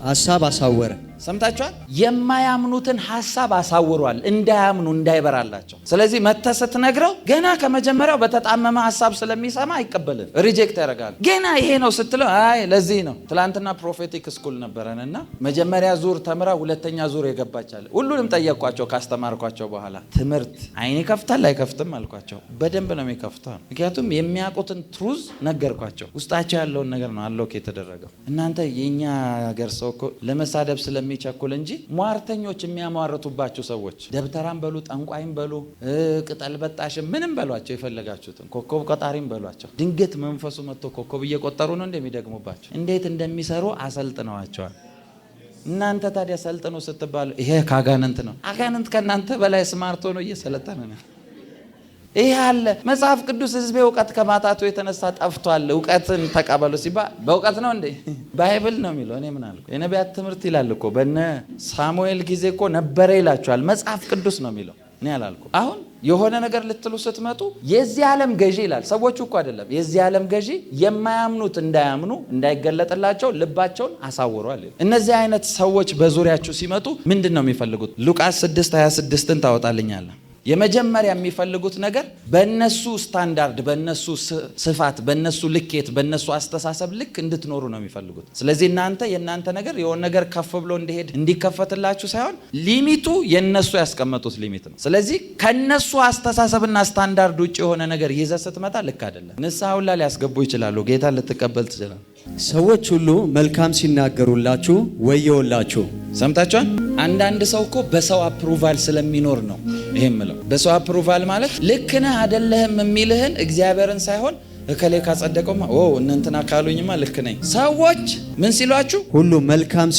ሐሳብ አሳወረ። ሰምታችኋል? የማያምኑትን ሐሳብ አሳውሯል፣ እንዳያምኑ እንዳይበራላቸው። ስለዚህ መተህ ስትነግረው ገና ከመጀመሪያው በተጣመመ ሐሳብ ስለሚሰማ አይቀበልም፣ ሪጀክት ያደርጋል። ገና ይሄ ነው ስትለው አይ ለዚህ ነው። ትላንትና ፕሮፌቲክ ስኩል ነበረንና መጀመሪያ ዙር ተምራ ሁለተኛ ዙር የገባቻለ። ሁሉንም ጠየቅኳቸው ካስተማርኳቸው በኋላ ትምህርት አይኔ ከፍታል አይከፍትም አልኳቸው። በደንብ ነው የሚከፍተው፣ ምክንያቱም የሚያውቁትን ትሩዝ ነገርኳቸው። ውስጣቸው ያለውን ነገር ነው አሎክ የተደረገው። እናንተ የኛ ሀገር ሰው እኮ ለመሳደብ ስለሚቸኩል እንጂ ሟርተኞች የሚያሟርቱባቸው ሰዎች ደብተራም በሉ ጠንቋይም በሉ ቅጠል በጣሽም ምንም በሏቸው፣ የፈለጋችሁትን ኮከብ ቆጣሪም በሏቸው። ድንገት መንፈሱ መጥቶ ኮከብ እየቆጠሩ ነው እንደሚደግሙባቸው እንዴት እንደሚሰሩ አሰልጥነዋቸዋል። እናንተ ታዲያ ሰልጥኑ ስትባሉ ይሄ ካጋንንት ነው። አጋንንት ከእናንተ በላይ ስማርት ሆኖ እየሰለጠነ ነው። ይሄ አለ መጽሐፍ ቅዱስ ህዝቤ እውቀት ከማጣቱ የተነሳ ጠፍቷል። እውቀትን ተቀበሉ ሲባል በእውቀት ነው እንዴ? ባይብል ነው የሚለው። እኔ ምን አልኩ? የነቢያት ትምህርት ይላል እኮ በነ ሳሙኤል ጊዜ እኮ ነበረ ይላችኋል። መጽሐፍ ቅዱስ ነው የሚለው፣ እኔ አላልኩ። አሁን የሆነ ነገር ልትሉ ስትመጡ የዚህ ዓለም ገዢ ይላል። ሰዎቹ እኮ አይደለም። የዚህ ዓለም ገዢ የማያምኑት እንዳያምኑ እንዳይገለጥላቸው ልባቸውን አሳውሯል። እነዚህ አይነት ሰዎች በዙሪያችሁ ሲመጡ ምንድን ነው የሚፈልጉት? ሉቃስ 6:26ን ታወጣልኛለህ። የመጀመሪያ የሚፈልጉት ነገር በእነሱ ስታንዳርድ፣ በእነሱ ስፋት፣ በእነሱ ልኬት፣ በእነሱ አስተሳሰብ ልክ እንድትኖሩ ነው የሚፈልጉት። ስለዚህ እናንተ የእናንተ ነገር የሆነ ነገር ከፍ ብሎ እንዲሄድ እንዲከፈትላችሁ ሳይሆን ሊሚቱ የእነሱ ያስቀመጡት ሊሚት ነው። ስለዚህ ከእነሱ አስተሳሰብና ስታንዳርድ ውጭ የሆነ ነገር ይዘህ ስትመጣ ልክ አይደለም። ንስሐ ሁላ ሊያስገቡ ይችላሉ። ጌታን ልትቀበል ትችላል። ሰዎች ሁሉ መልካም ሲናገሩላችሁ ወየውላችሁ። ሰምታችኋል? አንዳንድ ሰው እኮ በሰው አፕሩቫል ስለሚኖር ነው ይሄ የምለው። በሰው አፕሩቫል ማለት ልክ ነህ አይደለህም የሚልህን እግዚአብሔርን ሳይሆን እከሌ ካጸደቀውማ እንትና ካሉኝማ ልክ ነኝ። ሰዎች ምን ሲሏችሁ ሁሉ መልካም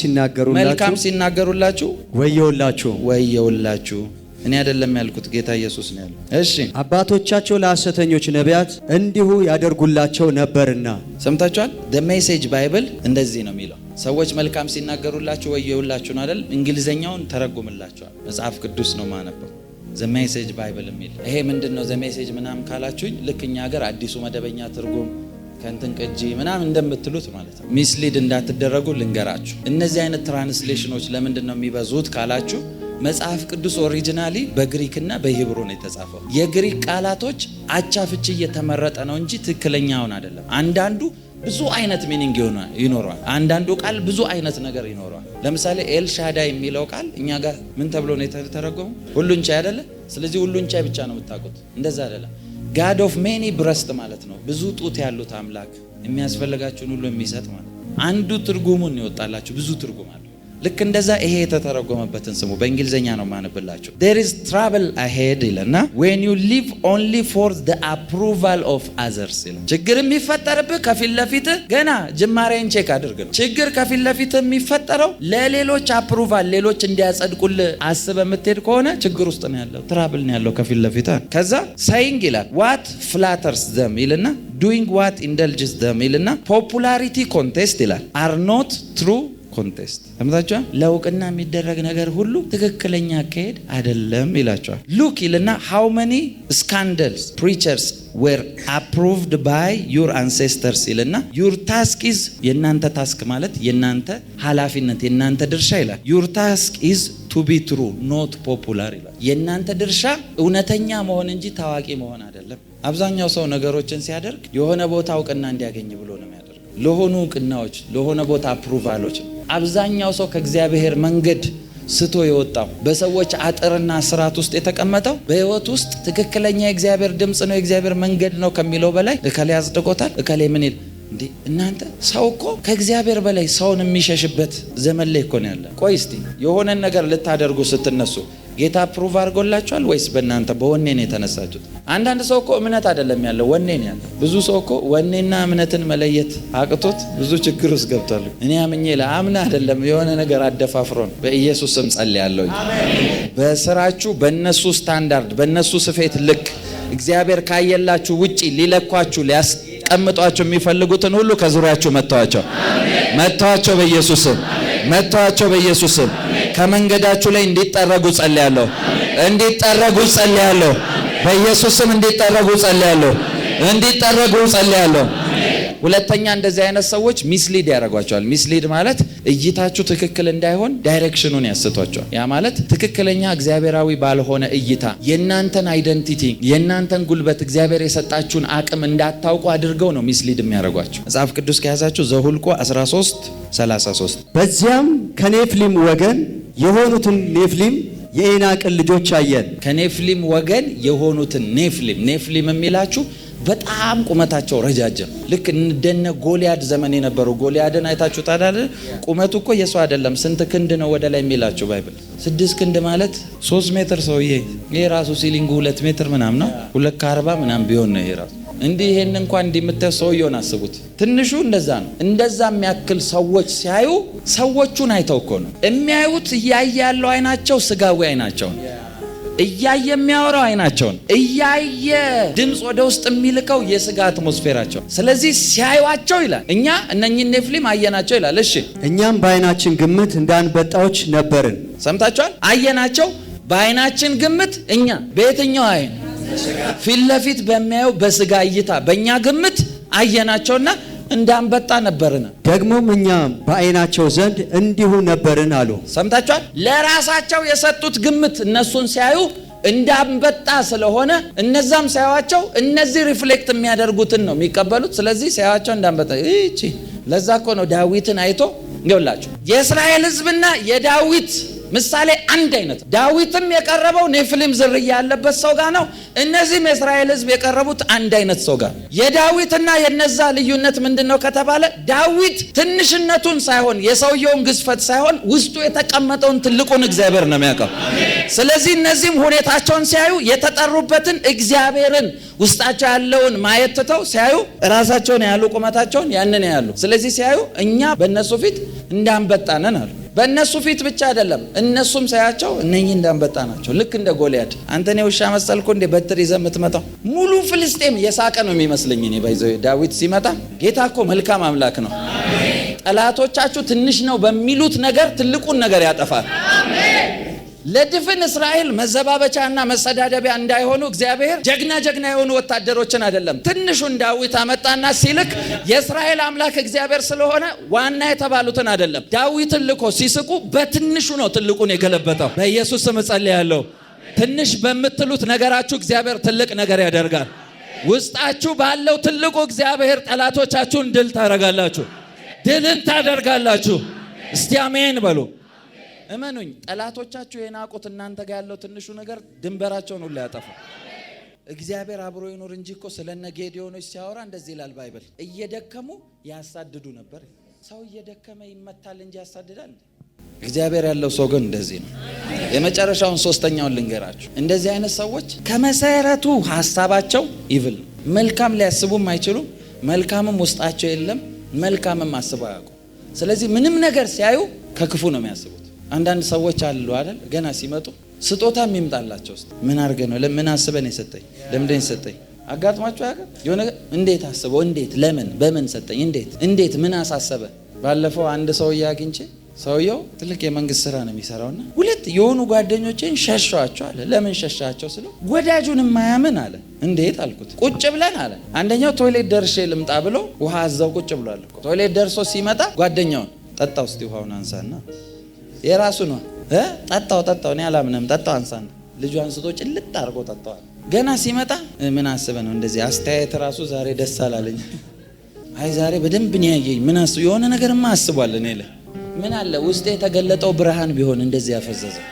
ሲናገሩላችሁ ወየውላችሁ። እኔ አይደለም ያልኩት፣ ጌታ ኢየሱስ ነው ያለው። እሺ አባቶቻቸው ለሐሰተኞች ነቢያት እንዲሁ ያደርጉላቸው ነበርና። ሰምታችኋል? the message bible እንደዚህ ነው የሚለው። ሰዎች መልካም ሲናገሩላችሁ ወየውላችሁ ነው አይደል? እንግሊዘኛውን ተረጉምላችኋል። መጽሐፍ ቅዱስ ነው ማነበው the message bible የሚል። ይሄ ምንድነው the message ምናምን ካላችሁኝ ልክ እኛ ሀገር አዲሱ መደበኛ ትርጉም ከንትን ቅጂ ምናምን እንደምትሉት ማለት ነው። ሚስሊድ እንዳትደረጉ ልንገራችሁ። እነዚህ አይነት ትራንስሌሽኖች ለምንድን ነው የሚበዙት ካላችሁ መጽሐፍ ቅዱስ ኦሪጂናሊ በግሪክና በሂብሩ ነው የተጻፈው። የግሪክ ቃላቶች አቻ ፍቺ እየተመረጠ ነው እንጂ ትክክለኛውን አይደለም። አንዳንዱ ብዙ አይነት ሚኒንግ ይኖረዋል። አንዳንዱ ቃል ብዙ አይነት ነገር ይኖረዋል። ለምሳሌ ኤልሻዳይ የሚለው ቃል እኛ ጋር ምን ተብሎ ነው የተተረጎመው? ሁሉን ቻይ አይደለ? ስለዚህ ሁሉን ቻይ ብቻ ነው የምታውቁት። እንደዛ አይደለም። ጋድ ኦፍ ሜኒ ብረስት ማለት ነው። ብዙ ጡት ያሉት አምላክ፣ የሚያስፈልጋችሁን ሁሉ የሚሰጥ ማለት። አንዱ ትርጉሙን ይወጣላችሁ፣ ብዙ ትርጉም አለ። ልክ እንደዛ ይሄ የተተረጎመበትን ስሙ። በእንግሊዘኛ ነው ማነብላችሁ። there is trouble ahead ይለና when you live only for the approval of others ይላል። ችግር የሚፈጠርብህ ከፊት ለፊት ገና ጅማሬን ቼክ አድርግ ነው። ችግር ከፊት ለፊት የሚፈጠረው ለሌሎች አፕሩቫል፣ ሌሎች እንዲያጸድቁልህ አስበህ የምትሄድ ከሆነ ችግር ውስጥ ነው ያለው፣ ትራብል ነው ያለው ከፊት ለፊት። ከዛ saying ይላል what flatters them ይልና doing what indulges them ይልና popularity contest ይላል are not true ኮንቴስት ለምታችኋል። ለውቅና የሚደረግ ነገር ሁሉ ትክክለኛ አካሄድ አይደለም ይላቸዋል። ሉክ ይልና how many scandals preachers were approved by your ancestors ይልና your task is የናንተ ታስክ ማለት የናንተ ኃላፊነት የናንተ ድርሻ ይላል። your task is to be true not popular ይላል። የናንተ ድርሻ እውነተኛ መሆን እንጂ ታዋቂ መሆን አይደለም። አብዛኛው ሰው ነገሮችን ሲያደርግ የሆነ ቦታ እውቅና እንዲያገኝ ብሎ ነው የሚያደርገው። ለሆኑ እውቅናዎች፣ ለሆነ ቦታ አፕሩቫሎች። አብዛኛው ሰው ከእግዚአብሔር መንገድ ስቶ የወጣው በሰዎች አጥርና ስርዓት ውስጥ የተቀመጠው በህይወት ውስጥ ትክክለኛ የእግዚአብሔር ድምጽ ነው የእግዚአብሔር መንገድ ነው ከሚለው በላይ እከሌ አጽድቆታል እከሌ ምን ይል እንዴ! እናንተ ሰው እኮ ከእግዚአብሔር በላይ ሰውን የሚሸሽበት ዘመን ላይ እኮ ነው ያለ። ቆይ እስቲ የሆነን ነገር ልታደርጉ ስትነሱ ጌታ አፕሩቭ አድርጎላችኋል ወይስ በእናንተ በወኔ ነው የተነሳችሁት? አንዳንድ ሰው እኮ እምነት አይደለም ያለው ወኔ ነው ያለው። ብዙ ሰው እኮ ወኔና እምነትን መለየት አቅቶት ብዙ ችግር ውስጥ ገብቷል። እኔ አምኜ ለአምና አይደለም የሆነ ነገር አደፋፍሮን በኢየሱስ ስም ጸልያለሁ። በስራችሁ በእነሱ ስታንዳርድ በእነሱ ስፌት ልክ እግዚአብሔር ካየላችሁ ውጪ ሊለኳችሁ ሊያስቀምጧችሁ የሚፈልጉትን ሁሉ ከዙሪያችሁ መተዋቸው። መተዋቸው በኢየሱስ ስም። መተዋቸው በኢየሱስ ስም። ከመንገዳችሁ ላይ እንዲጠረጉ ጸልያለሁ። እንዲጠረጉ ጸልያለሁ። በኢየሱስ ስም እንዲጠረጉ ጸልያለሁ። እንዲጠረጉ ጸልያለሁ። ሁለተኛ እንደዚህ አይነት ሰዎች ሚስሊድ ያደርጓቸዋል። ሚስሊድ ማለት እይታችሁ ትክክል እንዳይሆን ዳይሬክሽኑን ያስቷቸዋል። ያ ማለት ትክክለኛ እግዚአብሔራዊ ባልሆነ እይታ የናንተን አይደንቲቲ የናንተን ጉልበት እግዚአብሔር የሰጣችሁን አቅም እንዳታውቁ አድርገው ነው ሚስሊድ የሚያደርጓቸው። መጽሐፍ ቅዱስ ከያዛችሁ ዘኍልቍ 13:33 በዚያም ከኔፍሊም ወገን የሆኑትን ኔፍሊም የዔናቅን ልጆች አየን። ከኔፍሊም ወገን የሆኑትን ኔፍሊም የሚላችሁ በጣም ቁመታቸው ረጃጅም ልክ እንደነ ጎልያድ ዘመን የነበሩ ጎልያድን አይታችሁታል አይደል? ቁመቱ እኮ የሰው አይደለም። ስንት ክንድ ነው ወደ ላይ የሚላችሁ ባይብል? 6 ክንድ ማለት 3 ሜትር ሰውዬ። ይሄ ራሱ ሲሊንጉ 2 ሜትር ምናምን ነው። 240 ምናምን ቢሆን ነው ይሄ ራሱ። እንዲህ ይሄን እንኳን እንዲምታዩ ሰውየውን አስቡት። ትንሹ እንደዛ ነው። እንደዛ የሚያክል ሰዎች ሲያዩ ሰዎቹን አይተው እኮ ነው የሚያዩት። እያየ ያለው አይናቸው ስጋዊ አይናቸው ነው። እያየ የሚያወራው አይናቸውን እያየ ድምጽ ወደ ውስጥ የሚልከው የስጋ አትሞስፌራቸው። ስለዚህ ሲያዩአቸው ይላል እኛ እነኚህ ኔፍሊም አየናቸው ይላል። እሺ እኛም በአይናችን ግምት እንዳንበጣዎች ነበርን። ሰምታችኋል? አየናቸው በአይናችን ግምት። እኛ በየትኛው አይን? ፊት ለፊት በሚያየው በስጋ እይታ በእኛ ግምት አየናቸውና እንዳንበጣ ነበርን። ደግሞም እኛ በአይናቸው ዘንድ እንዲሁ ነበርን አሉ። ሰምታችኋል? ለራሳቸው የሰጡት ግምት እነሱን ሲያዩ እንዳንበጣ ስለሆነ እነዛም ሲያዩአቸው እነዚህ ሪፍሌክት የሚያደርጉትን ነው የሚቀበሉት። ስለዚህ ሲያዩአቸው እንዳንበጣ እቺ። ለዛ እኮ ነው ዳዊትን አይቶ ይውላችሁ የእስራኤል ሕዝብና የዳዊት ምሳሌ አንድ አይነት። ዳዊትም የቀረበው ኔፍሊም ዝርያ ያለበት ሰው ጋር ነው። እነዚህም የእስራኤል ሕዝብ የቀረቡት አንድ አይነት ሰው ጋር። የዳዊትና የነዛ ልዩነት ምንድነው ከተባለ ዳዊት ትንሽነቱን ሳይሆን የሰውየውን ግዝፈት ሳይሆን ውስጡ የተቀመጠውን ትልቁን እግዚአብሔር ነው የሚያውቀው። ስለዚህ እነዚህም ሁኔታቸውን ሲያዩ የተጠሩበትን እግዚአብሔርን ውስጣቸው ያለውን ማየት ትተው ሲያዩ ራሳቸውን ያሉ ቁመታቸውን ያንን ያሉ። ስለዚህ ሲያዩ እኛ በእነሱ ፊት እንዳንበጣ ነን አሉ። በእነሱ ፊት ብቻ አይደለም እነሱም ሳያቸው እነኚህ እንዳንበጣ ናቸው። ልክ እንደ ጎልያድ አንተ ነው ውሻ መሰልኩ እንደ በትር ይዘህ የምትመጣው። ሙሉ ፍልስጤም የሳቀ ነው የሚመስለኝ እኔ ባይዘው ዳዊት ሲመጣ። ጌታ እኮ መልካም አምላክ ነው። ጠላቶቻችሁ ትንሽ ነው በሚሉት ነገር ትልቁን ነገር ያጠፋል። ለድፍን እስራኤል መዘባበቻና መሰዳደቢያ እንዳይሆኑ እግዚአብሔር ጀግና የሆኑ ወታደሮችን አይደለም ትንሹን ዳዊት አመጣና ሲልክ የእስራኤል አምላክ እግዚአብሔር ስለሆነ ዋና የተባሉትን አይደለም ዳዊትን ልኮ ሲስቁ በትንሹ ነው ትልቁን የገለበጠው። በኢየሱስ ስም ጸልያለሁ። ትንሽ በምትሉት ነገራችሁ እግዚአብሔር ትልቅ ነገር ያደርጋል። ውስጣችሁ ባለው ትልቁ እግዚአብሔር ጠላቶቻችሁን ድል ታደርጋላችሁ፣ ድልን ታደርጋላችሁ። እስቲ አሜን በሉ። እመኑኝ፣ ጠላቶቻችሁ የናቁት እናንተ ጋር ያለው ትንሹ ነገር ድንበራቸውን ሁሉ ያጠፋል። እግዚአብሔር አብሮ ይኖር እንጂ እኮ ስለነ ጌዲዮኖች ሲያወራ እንደዚህ ይላል ባይብል፣ እየደከሙ ያሳድዱ ነበር። ሰው እየደከመ ይመታል እንጂ ያሳድዳል? እግዚአብሔር ያለው ሰው ግን እንደዚህ ነው። የመጨረሻውን ሶስተኛውን ልንገራችሁ። እንደዚህ አይነት ሰዎች ከመሰረቱ ሐሳባቸው ኢቭል፣ መልካም ሊያስቡም አይችሉም፣ መልካምም ውስጣቸው የለም፣ መልካምም አስበው አያውቁም። ስለዚህ ምንም ነገር ሲያዩ ከክፉ ነው የሚያስቡት። አንዳንድ ሰዎች አሉ አይደል፣ ገና ሲመጡ ስጦታ የሚምጣላቸው ውስጥ ምን አድርገ ነው ምን አስበን የሰጠኝ ለምንድን የሰጠኝ አጋጥሟቸው ያውቃል? የሆነ እንዴት አስበው እንዴት ለምን በምን ሰጠኝ እንዴት ምን አሳሰበ? ባለፈው አንድ ሰውዬ አግኝቼ ሰውየው ትልቅ የመንግስት ስራ ነው የሚሰራውና ሁለት የሆኑ ጓደኞቼን ሸሻቸው አለ። ለምን ሸሻቸው ስለው ወዳጁን የማያምን አለ። እንዴት አልኩት። ቁጭ ብለን አለ አንደኛው ቶይሌት ደርሼ ልምጣ ብሎ ውሃ አዛው ቁጭ ብሏል። ቶይሌት ደርሶ ሲመጣ ጓደኛውን ጠጣው እስቲ ውሃውን አንሳና የራሱ ነው ጠጣው እኔ አላምንም ጠጣው አንሳና ልጁ አንስቶ ጭልጥ አድርጎ ጠጣው። ገና ሲመጣ ምን አስበ ነው እንደዚህ አስተያየት ራሱ ዛሬ ደስ አላለኝ። አይ ዛሬ በደንብ ነው ያየኝ ምን አስቡ የሆነ ነገርማ አስቧል። እኔ ምን አለ ውስጥ የተገለጠው ብርሃን ቢሆን እንደዚህ ያፈዘዘው።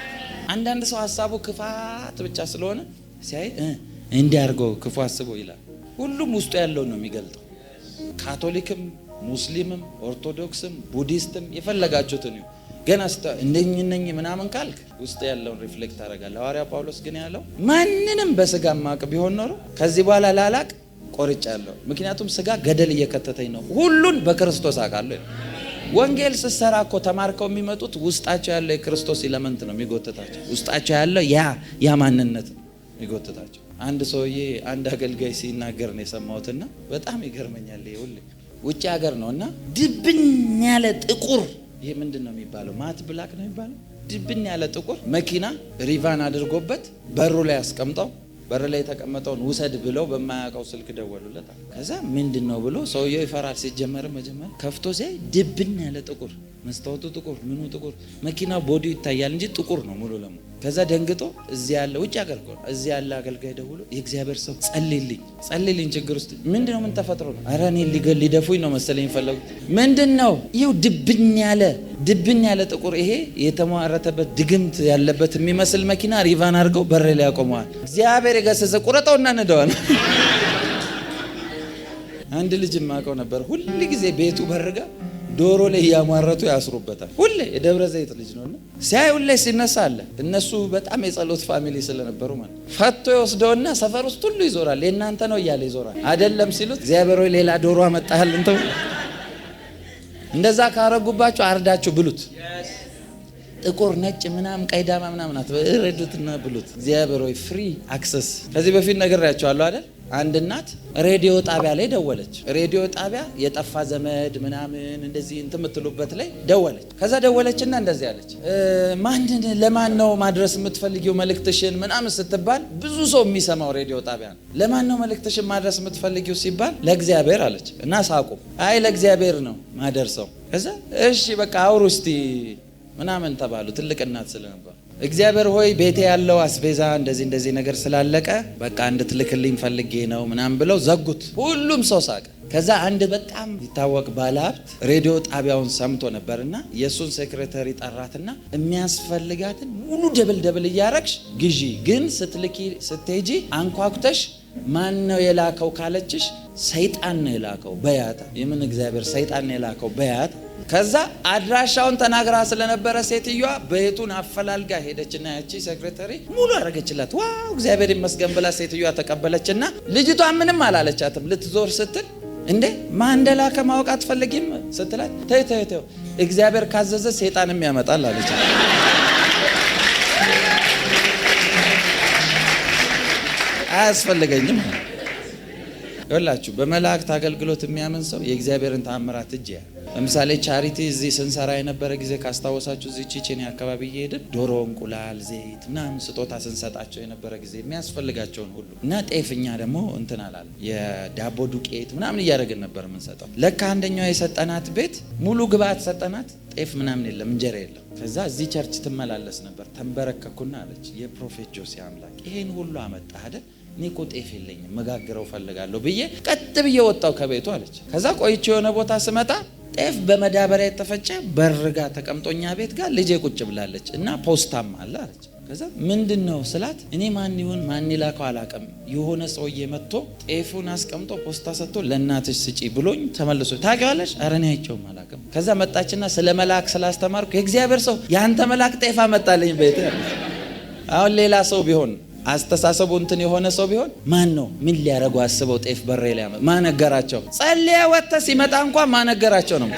አንዳንድ ሰው ሐሳቡ ክፋት ብቻ ስለሆነ ሲያይ እንዲያርጎ ክፉ አስቦ ይላል። ሁሉም ውስጡ ያለው ነው የሚገልጠው። ካቶሊክም፣ ሙስሊምም፣ ኦርቶዶክስም፣ ቡዲስትም የፈለጋችሁትን ነው። ገና እንደኝነኝ ምናምን ካልክ ውስጥ ያለውን ሪፍሌክት ታደርጋለህ። ሐዋርያ ጳውሎስ ግን ያለው ማንንም በስጋ ማቅ ቢሆን ኖሮ ከዚህ በኋላ ላላቅ ቆርጫለሁ፣ ምክንያቱም ስጋ ገደል እየከተተኝ ነው፣ ሁሉን በክርስቶስ አውቃለሁ። ወንጌል ስትሰራ እኮ ተማርከው የሚመጡት ውስጣቸው ያለው የክርስቶስ ኤሌመንት ነው የሚጎትታቸው። ውስጣቸው ያለው ያ ማንነት ነው የሚጎትታቸው። አንድ ሰውዬ አንድ አገልጋይ ሲናገር ነው የሰማሁትና በጣም ይገርመኛል። ሁሌ ውጭ ሀገር ነውና ድብን ያለ ጥቁር ይሄ ምንድን ነው የሚባለው? ማት ብላክ ነው የሚባለው። ድብን ያለ ጥቁር መኪና ሪቫን አድርጎበት በሩ ላይ አስቀምጠው በር ላይ የተቀመጠውን ውሰድ ብለው በማያውቀው ስልክ ደወሉለት። ከዛ ምንድን ነው ብሎ ሰውየው ይፈራል። ሲጀመር መጀመር ከፍቶ ሲያይ ድብን ያለ ጥቁር፣ መስታወቱ ጥቁር፣ ምኑ ጥቁር፣ መኪና ቦዲው ይታያል እንጂ ጥቁር ነው ሙሉ ለሙሉ። ከዛ ደንግጦ እዚህ ያለ ውጭ ሀገር እኮ እዚህ ያለ አገልጋይ ደውሎ የእግዚአብሔር ሰው ጸልይልኝ ችግር ውስጥ ምንድነው? ምን ተፈጥሮ ነው? ኧረ እኔ ሊደፉኝ ነው መሰለኝ ፈለጉት። ምንድነው? ይኸው ድብን ያለ ጥቁር ይሄ የተሟረተበት ድግምት ያለበት የሚመስል መኪና ሪቫን አድርገው በር ላይ ያቆመዋል። እግዚአብሔር የገሰጸ ቁረጠውና እንደዋል። አንድ ልጅ ማቀው ነበር ሁሉ ጊዜ ቤቱ በርጋ ዶሮ ላይ ያሟረቱ ያስሩበታል። ሁሌ የደብረ ዘይት ልጅ ነውና ሲያይ ሁሌ ሲነሳ አለ። እነሱ በጣም የጸሎት ፋሚሊ ስለነበሩ ማለት ፈቶ ይወስደውና ሰፈር ውስጥ ሁሉ ይዞራል። የእናንተ ነው እያለ ይዞራል። አይደለም ሲሉት እግዚአብሔር ሆይ ሌላ ዶሮ አመጣሃል እንተው። እንደዛ ካረጉባችሁ አርዳችሁ ብሉት። ጥቁር ነጭ ምናምን ቀይዳማ ምናምን አትረዱትና ብሉት። እግዚአብሔር ሆይ ፍሪ አክሰስ። ከዚህ በፊት ነግሬያቸዋለሁ አይደል? አንድ እናት ሬዲዮ ጣቢያ ላይ ደወለች። ሬዲዮ ጣቢያ የጠፋ ዘመድ ምናምን እንደዚህ እንትምትሉበት ላይ ደወለች። ከዛ ደወለችና እንደዚህ አለች፣ ለማን ነው ማድረስ የምትፈልጊው መልእክትሽን ምናምን ስትባል ብዙ ሰው የሚሰማው ሬዲዮ ጣቢያ ነው። ለማን ነው መልእክትሽን ማድረስ የምትፈልጊው ሲባል ለእግዚአብሔር አለች። እና ሳቁ። አይ ለእግዚአብሔር ነው ማደርሰው። ከዛ እሺ በቃ አውሩ እስቲ ምናምን ተባሉ። ትልቅ እናት ስለነበር እግዚአብሔር ሆይ ቤቴ ያለው አስቤዛ እንደዚህ ነገር ስላለቀ በቃ እንድትልክልኝ ፈልጌ ነው ምናምን ብለው ዘጉት። ሁሉም ሰው ሳቀ። ከዛ አንድ በጣም ይታወቅ ባለሀብት ሬዲዮ ጣቢያውን ሰምቶ ነበርና የሱን ሴክሬታሪ ጠራትና የሚያስፈልጋትን ሙሉ ደብል እያረግሽ ግዢ፣ ግን ስትሄጂ አንኳኩተሽ ማን ነው የላከው ካለችሽ ሰይጣን ነው የላከው በያታ። የምን እግዚአብሔር ሰይጣን ነው የላከው በያታ። ከዛ አድራሻውን ተናግራ ስለነበረ ሴትዮዋ ቤቱን አፈላልጋ ሄደችና ያቺ ሴክሬታሪ ሙሉ አረገችላት። ዋው እግዚአብሔር ይመስገን ብላ ሴትዮዋ ተቀበለችና ልጅቷ ምንም አላለቻትም። ልትዞር ስትል እንዴ ማን እንደላከ ማወቅ አትፈልጊም ስትላት ተይ እግዚአብሔር ካዘዘ ሰይጣንም ያመጣል አለች። አያስፈልገኝም። ይኸውላችሁ በመላእክት አገልግሎት የሚያምን ሰው የእግዚአብሔርን ተአምራት እጅ ያያል። ለምሳሌ ቻሪቲ እዚህ ስንሰራ የነበረ ጊዜ ካስታወሳችሁ እዚህ ቺቺኒ አካባቢ እየሄድን ዶሮ፣ እንቁላል፣ ዘይት ምናምን ስጦታ ስንሰጣቸው የነበረ ጊዜ የሚያስፈልጋቸውን ሁሉ እና ጤፍኛ ደግሞ እንትን አላለ የዳቦ ዱቄት ምናምን እያደረግን ነበር የምንሰጠው። ለካ አንደኛው የሰጠናት ቤት ሙሉ ግብአት ሰጠናት፣ ጤፍ ምናምን የለም፣ እንጀራ የለም። ከዛ እዚህ ቸርች ትመላለስ ነበር። ተንበረከኩና አለች የፕሮፌት ጆሲ አምላክ ይሄን ሁሉ አመጣ አይደል? እኔ እኮ ጤፍ የለኝም መጋግረው ፈልጋለሁ ብዬ ቀጥ ብዬ ወጣው ከቤቱ አለች። ከዛ ቆይቼ የሆነ ቦታ ስመጣ ጤፍ በመዳበሪያ የተፈጨ በርጋ ተቀምጦኛ ቤት ጋር ልጄ ቁጭ ብላለች እና ፖስታም አለ አለች። ከዛ ምንድነው ስላት እኔ ማን ይሁን ማን ይላከው አላውቅም፣ የሆነ ሰውዬ መጥቶ ጤፉን አስቀምጦ ፖስታ ሰጥቶ ለእናትሽ ስጪ ብሎኝ ተመልሶ ታውቂዋለሽ? ኧረ እኔ አይቼውም አላውቅም። ከዛ መጣችና ስለ መልአክ ስላስተማርኩ የእግዚአብሔር ሰው ያንተ መልአክ ጤፍ አመጣልኝ ቤት። አሁን ሌላ ሰው ቢሆን አስተሳሰቡ እንትን የሆነ ሰው ቢሆን ማን ነው ምን ሊያረጉ አስበው ጤፍ በሬ ላይ ማነገራቸው? ጸልየ ወጥተ ሲመጣ እንኳን ማነገራቸው ነው።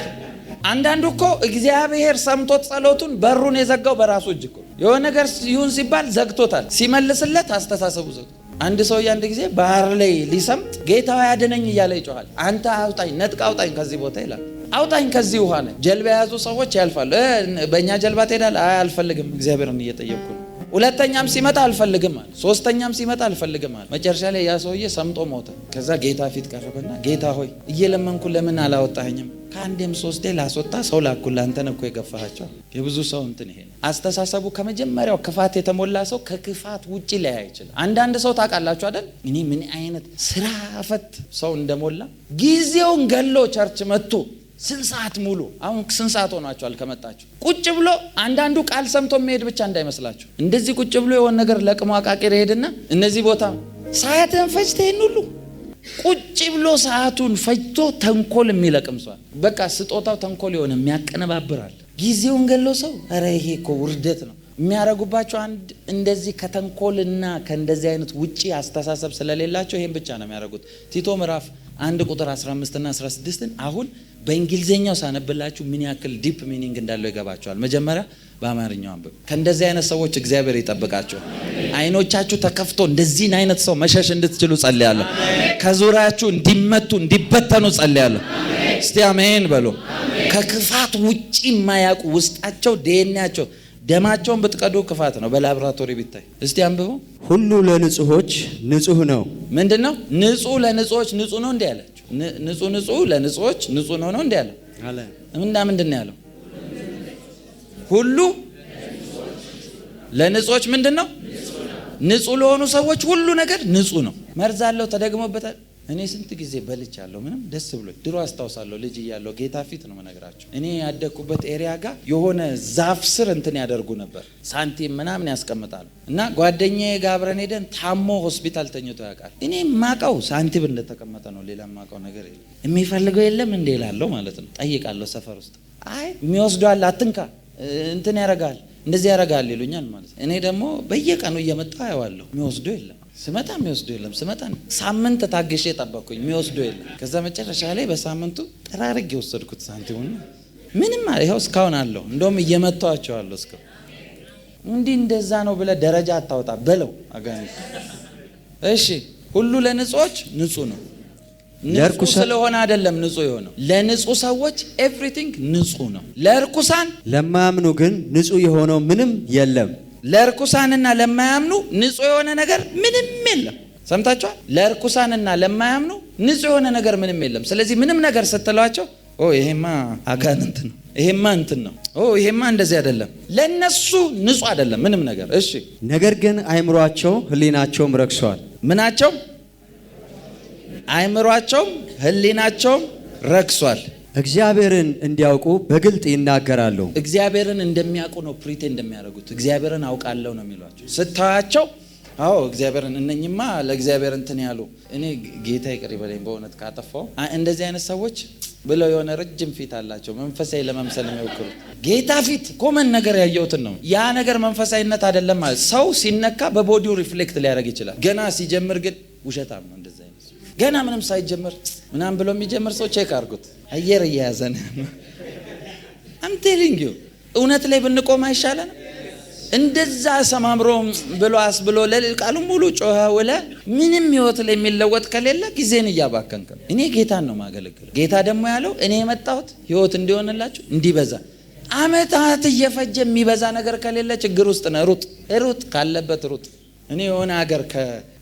አንዳንዱ እኮ እግዚአብሔር ሰምቶት ጸሎቱን በሩን የዘጋው በራሱ እጅ እኮ የሆነ ነገር ይሁን ሲባል ዘግቶታል። ሲመልስለት አስተሳሰቡ ዘግቶ አንድ ሰው አንድ ጊዜ ባህር ላይ ሊሰምጥ ጌታው ያድነኝ እያለ ይጮሃል። አንተ አውጣኝ፣ ነጥቃ አውጣኝ ከዚህ ቦታ ይላል። አውጣኝ ከዚህ ውሃ ነው። ጀልባ የያዙ ሰዎች ያልፋሉ። በእኛ ጀልባ ትሄዳለህ? አይ አልፈልግም፣ እግዚአብሔርን እየጠየቅኩ ነው። ሁለተኛም ሲመጣ አልፈልግም አለ። ሶስተኛም ሲመጣ አልፈልግም አለ። መጨረሻ ላይ ያ ሰውዬ ሰምጦ ሞተ። ከዛ ጌታ ፊት ቀረበና ጌታ ሆይ እየለመንኩ ለምን አላወጣኸኝም? ከአንዴም ሶስቴ ላስወጣ ሰው ላኩልህ፣ አንተን እኮ የገፋሃቸው። የብዙ ሰው እንትን ይሄ አስተሳሰቡ ከመጀመሪያው ክፋት የተሞላ ሰው ከክፋት ውጪ ላይ አይችልም። አንዳንድ ሰው ታውቃላችሁ አይደል? እኔ ምን አይነት ስራ ፈት ሰው እንደሞላ ጊዜውን ገሎ ቸርች መጥቶ ስንት ሰዓት ሙሉ አሁን ስንት ሰዓት ሆኗቸዋል ከመጣችሁ ቁጭ ብሎ አንዳንዱ ቃል ሰምቶ መሄድ ብቻ እንዳይመስላችሁ እንደዚህ ቁጭ ብሎ የሆነ ነገር ለቅሞ አቃቂር ሄድና እነዚህ ቦታ ሰዓትን ፈጅተን ሁሉ ቁጭ ብሎ ሰዓቱን ፈጅቶ ተንኮል የሚለቅም ሰው በቃ ስጦታው ተንኮል የሆነ የሚያቀነባብራል ጊዜውን ገሎ ሰው አረ ይሄ እኮ ውርደት ነው የሚያረጉባቸው። አንድ እንደዚህ ከተንኮልና ከእንደዚህ አይነት ውጪ አስተሳሰብ ስለሌላቸው ይሄን ብቻ ነው የሚያረጉት። ቲቶ ምዕራፍ 1 ቁጥር 15 እና 16 አሁን በእንግሊዘኛው ሳነብላችሁ ምን ያክል ዲፕ ሚኒንግ እንዳለው ይገባቸዋል። መጀመሪያ በአማርኛው አንብብ። ከእንደዚህ አይነት ሰዎች እግዚአብሔር ይጠብቃቸው። አይኖቻችሁ ተከፍቶ እንደዚህ አይነት ሰው መሸሽ እንድትችሉ ጸልያለሁ። ከዙሪያችሁ እንዲመቱ እንዲበተኑ ጸልያለሁ። እስቲ አሜን በሉ። ከክፋት ውጪ የማያውቁ ውስጣቸው ዲኤንኤያቸው ደማቸውን ብትቀዱ ክፋት ነው በላብራቶሪ ቢታይ። እስቲ አንብቡ። ሁሉ ለንጹሆች ንጹህ ነው። ምንድነው? ንጹህ ለንጹሆች ንጹህ ነው እንዴ ያላችሁ? ንጹህ ለንጹሆች ንጹህ ነው እንዴ ያለው? እና ምንድነው ያለው? ሁሉ ለንጹሆች ምንድነው? ንጹህ ለሆኑ ሰዎች ሁሉ ነገር ንጹህ ነው። መርዛለው ተደግሞበታል። እኔ ስንት ጊዜ በልቻለሁ ምንም ደስ ብሎኝ። ድሮ አስታውሳለሁ ልጅ እያለሁ ጌታ ፊት ነው መነግራቸው። እኔ ያደኩበት ኤሪያ ጋር የሆነ ዛፍ ስር እንትን ያደርጉ ነበር፣ ሳንቲም ምናምን ያስቀምጣሉ። እና ጓደኛዬ ጋር አብረን ሄደን ታሞ ሆስፒታል ተኝቶ ያውቃል። እኔ ማቀው ሳንቲም እንደተቀመጠ ነው፣ ሌላ ማቀው ነገር የለም። የሚፈልገው የለም እንዴ ላለው ማለት ነው። ጠይቃለሁ ሰፈር ውስጥ አይ የሚወስደዋል፣ አትንካ እንትን ያረጋል፣ እንደዚህ ያረጋል ይሉኛል ማለት ነው። እኔ ደግሞ በየቀኑ እየመጣሁ አየዋለሁ፣ የሚወስደው የለም። ስመጣ የሚወስደው የለም። ስመጣ ሳምንት ታግሼ ጠበቅኩኝ፣ የሚወስደው የለም። ከዛ መጨረሻ ላይ በሳምንቱ ጠራርጌ የወሰድኩት ሳንቲሙን ምንም ይኸው እስካሁን አለው። እንደውም እየመታዋቸዋለሁ እስካሁን። እንዲህ እንደዛ ነው ብለህ ደረጃ አታውጣ በለው አጋንንት። እሺ ሁሉ ለንጹሆች ንጹህ ነው። ንጹህ ስለሆነ አይደለም ንጹህ የሆነው። ለንጹህ ሰዎች ኤቭሪቲንግ ንጹህ ነው። ለርኩሳን ለማያምኑ ግን ንጹህ የሆነው ምንም የለም። ለርኩሳንና ለማያምኑ ንጹህ የሆነ ነገር ምንም የለም። ሰምታችኋል? ለርኩሳንና ለማያምኑ ንጹህ የሆነ ነገር ምንም የለም። ስለዚህ ምንም ነገር ስትሏቸው ይሄማ አጋንንት ነው፣ ይሄማ እንትን ነው፣ ይሄማ እንደዚህ አይደለም፣ ለነሱ ንጹህ አይደለም ምንም ነገር። እሺ ነገር ግን አእምሯቸው ሕሊናቸውም ረክሷል። ምናቸው? አእምሯቸውም ሕሊናቸውም ረክሷል። እግዚአብሔርን እንዲያውቁ በግልጥ ይናገራሉ። እግዚአብሔርን እንደሚያውቁ ነው ፕሪቴንድ እንደሚያደርጉት። እግዚአብሔርን አውቃለሁ ነው የሚሏቸው ስታያቸው። አዎ እግዚአብሔርን እነኝማ ለእግዚአብሔር እንትን ያሉ። እኔ ጌታ ይቅር ይበለኝ በእውነት ካጠፋው እንደዚህ አይነት ሰዎች ብለው የሆነ ረጅም ፊት አላቸው፣ መንፈሳዊ ለመምሰል የሚወክሉ። ጌታ ፊት ኮመን ነገር ያየሁትን ነው። ያ ነገር መንፈሳዊነት አይደለም ማለት። ሰው ሲነካ በቦዲው ሪፍሌክት ሊያደርግ ይችላል። ገና ሲጀምር ግን ውሸታም ነው። እንደዚህ አይነት ገና ምንም ሳይጀምር ምናምን ብሎ የሚጀምር ሰው ቼክ አድርጉት። አየር እየያዘን I'm telling you እውነት ላይ ብንቆም አይሻለንም? እንደዛ ሰማምሮ ብሎ አስብሎ ለቃሉ ሙሉ ጮኸ ወለ ምንም ህይወት ላይ የሚለወጥ ከሌለ ጊዜን እያባከንክ ነው። እኔ ጌታን ነው ማገለግለው። ጌታ ደግሞ ያለው እኔ የመጣሁት ህይወት እንዲሆንላችሁ እንዲበዛ። አመታት እየፈጀ የሚበዛ ነገር ከሌለ ችግር ውስጥ ነው። ሩጥ ካለበት ሩጥ። እኔ የሆነ ሀገር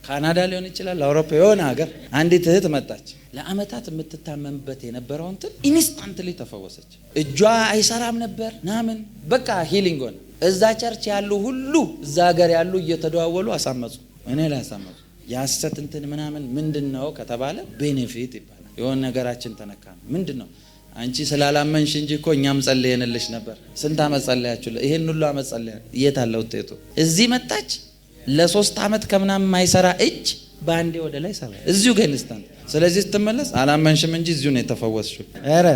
ካናዳ ሊሆን ይችላል አውሮፓ የሆነ ሀገር አንዲት እህት መጣች። ለአመታት የምትታመምበት የነበረው እንትን ኢንስታንትሊ ተፈወሰች። እጇ አይሰራም ነበር ናምን በቃ ሂሊንግ ሆነ። እዛ ቸርች ያሉ ሁሉ እዛ ሀገር ያሉ እየተደዋወሉ አሳመጹ። እኔ ላይ አሳመጹ። የሐሰት እንትን ምናምን ምንድነው ከተባለ ቤኔፊት ይባላል። የሆነ ነገራችን ተነካ ነው። ምንድነው? አንቺ ስላላመንሽ እንጂ እኮ እኛም ጸልየንልሽ ነበር። ስንት ዓመት ጸልያችሁ? ይሄን ሁሉ ዓመት ጸልያ የት አለ ውጤቱ? እዚህ መጣች ለ3 ዓመት ከምናምን የማይሰራ እጅ በአንዴ ወደ ላይ ሰራ እዚሁ ጋር ኢንስታንት። ስለዚህ ስትመለስ አላመንሽም እንጂ እዚሁ ነው የተፈወስሽው። ኧረ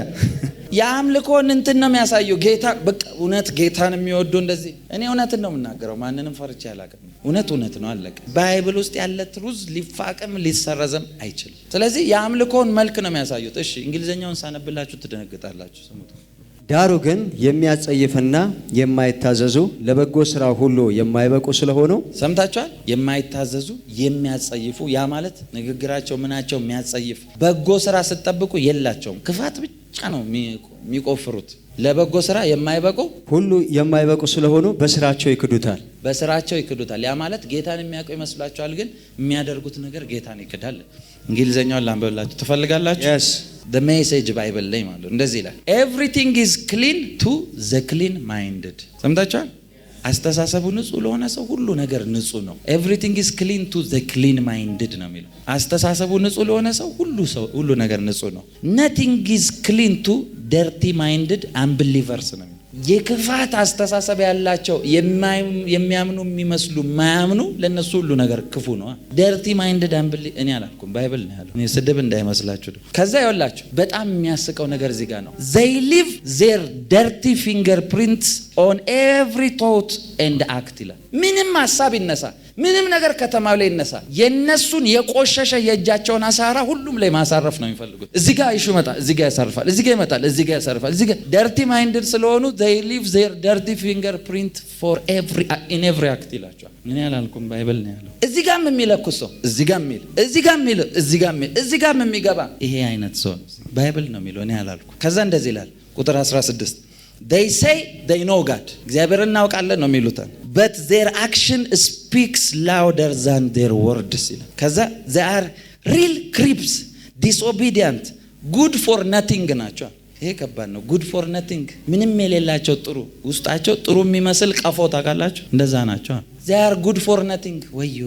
የአምልኮን እንትን ነው የሚያሳየው። ጌታ በቃ እውነት ጌታን የሚወዱ እንደዚህ። እኔ እውነትን ነው የምናገረው፣ ማንንም ፈርቼ አላውቅም። እውነት ነው አለቀ። ባይብል ውስጥ ያለ ትሩዝ ሊፋቅም ሊሰረዘም አይችልም። ስለዚህ የአምልኮን መልክ ነው የሚያሳዩት። እሺ እንግሊዘኛውን ሳነብላችሁ ትደነግጣላችሁ። ስሙት። ዳሩ ግን የሚያጸይፍና የማይታዘዙ ለበጎ ስራ ሁሉ የማይበቁ ስለሆኑ። ሰምታችኋል? የማይታዘዙ የሚያጸይፉ፣ ያ ማለት ንግግራቸው ምናቸው የሚያጸይፍ። በጎ ስራ ስትጠብቁ የላቸውም፣ ክፋት ብቻ ነው የሚቆፍሩት። ለበጎ ስራ የማይበቁ ሁሉ የማይበቁ ስለሆኑ በስራቸው ይክዱታል። ያ ማለት ጌታን የሚያውቁ ይመስላችኋል፣ ግን የሚያደርጉት ነገር ጌታን ይክዳል። እንግሊዘኛውን ላንብብላችሁ ትፈልጋላችሁ? yes the message bible ላይ ማለት እንደዚህ ይላል፣ everything is clean to the clean minded። ሰምታችኋል? አስተሳሰቡ ንጹህ ለሆነ ሰው ሁሉ ነገር ንጹህ ነው። everything is clean to the clean minded ነው የሚለው። አስተሳሰቡ ንጹህ ለሆነ ሰው ሁሉ ነገር ንጹህ ነው። nothing is clean to dirty minded unbelievers ነው። የክፋት አስተሳሰብ ያላቸው የሚያምኑ የሚመስሉ ማያምኑ ለነሱ ሁሉ ነገር ክፉ ነው። dirty minded unbelievers እኔ አላልኩም፣ ባይብል ነው ያለው። እኔ ስድብ እንዳይመስላችሁ። ከዛ ይወላችሁ በጣም የሚያስቀው ነገር እዚህ ጋር ነው። they leave their dirty fingerprints on every thought and act ይላል። ምንም ሐሳብ ይነሳ፣ ምንም ነገር ከተማው ላይ ይነሳ፣ የነሱን የቆሸሸ የእጃቸውን አሳራ ሁሉም ላይ ማሳረፍ ነው የሚፈልጉት። እዚህ ጋር ይሹ መጣ፣ እዚህ ጋር ያሳርፋል፣ እዚህ ጋር ይመጣል፣ እዚህ ጋር ያሳርፋል፣ እዚህ ጋር dirty minded ስለሆኑ they leave their dirty fingerprint for every act ይላቸዋል። እኔ አላልኩም፣ ባይብል ነው ያለው። እዚህ ጋር የሚለኩስ ሰው እዚህ ጋር የሚል እዚህ ጋር የሚል እዚህ ጋር የሚል እዚህ ጋር የሚገባ ይሄ አይነት ሰው ባይብል ነው የሚለው፣ እኔ አላልኩም። ከዛ እንደዚህ ይላል ቁጥር 16 they say they know God እግዚአብሔርን እናውቃለን ነው የሚሉት፣ but their action speaks louder than their words ይላል። ከዛ they are real creeps disobedient good for nothing ናቸው። ይሄ ከባድ ነው። good for nothing ምንም የሌላቸው ጥሩ ውስጣቸው ጥሩ የሚመስል ቀፎ ታውቃላችሁ፣ እንደዛ ናቸው። they are good for nothing ወዮ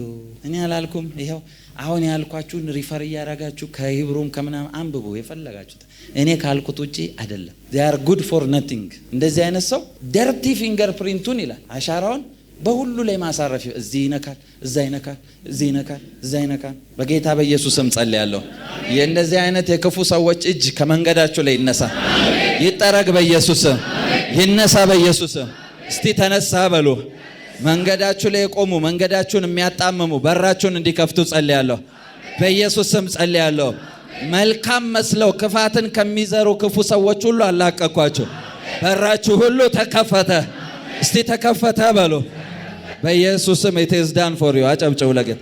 እኔ አላልኩም። ይሄው አሁን ያልኳችሁን ሪፈር እያደረጋችሁ ከሂብሩም ከምናምን አንብቡ የፈለጋችሁት፣ እኔ ካልኩት ውጪ አይደለም። they are good for nothing። እንደዚህ አይነት ሰው dirty fingerprintቱን ይላል አሻራውን በሁሉ ላይ ማሳረፍ፣ እዚህ ይነካል፣ እዛ ይነካል፣ እዚህ ይነካል፣ እዛ ይነካል። በጌታ በኢየሱስም ጸልያለሁ የእንደዚህ አይነት የክፉ ሰዎች እጅ ከመንገዳችሁ ላይ ይነሳ፣ ይጠረግ በኢየሱስም፣ ይነሳ በኢየሱስም። እስቲ ተነሳ በሉ። መንገዳችሁ ላይ የቆሙ መንገዳችሁን የሚያጣምሙ በራችሁን እንዲከፍቱ ጸልያለሁ በኢየሱስም ጸልያለሁ። መልካም መስለው ክፋትን ከሚዘሩ ክፉ ሰዎች ሁሉ አላቀኳችሁ። በራችሁ ሁሉ ተከፈተ። እስቲ ተከፈተ በሉ በኢየሱስም። it is done for you። አጨብጭቡ ለጌታ።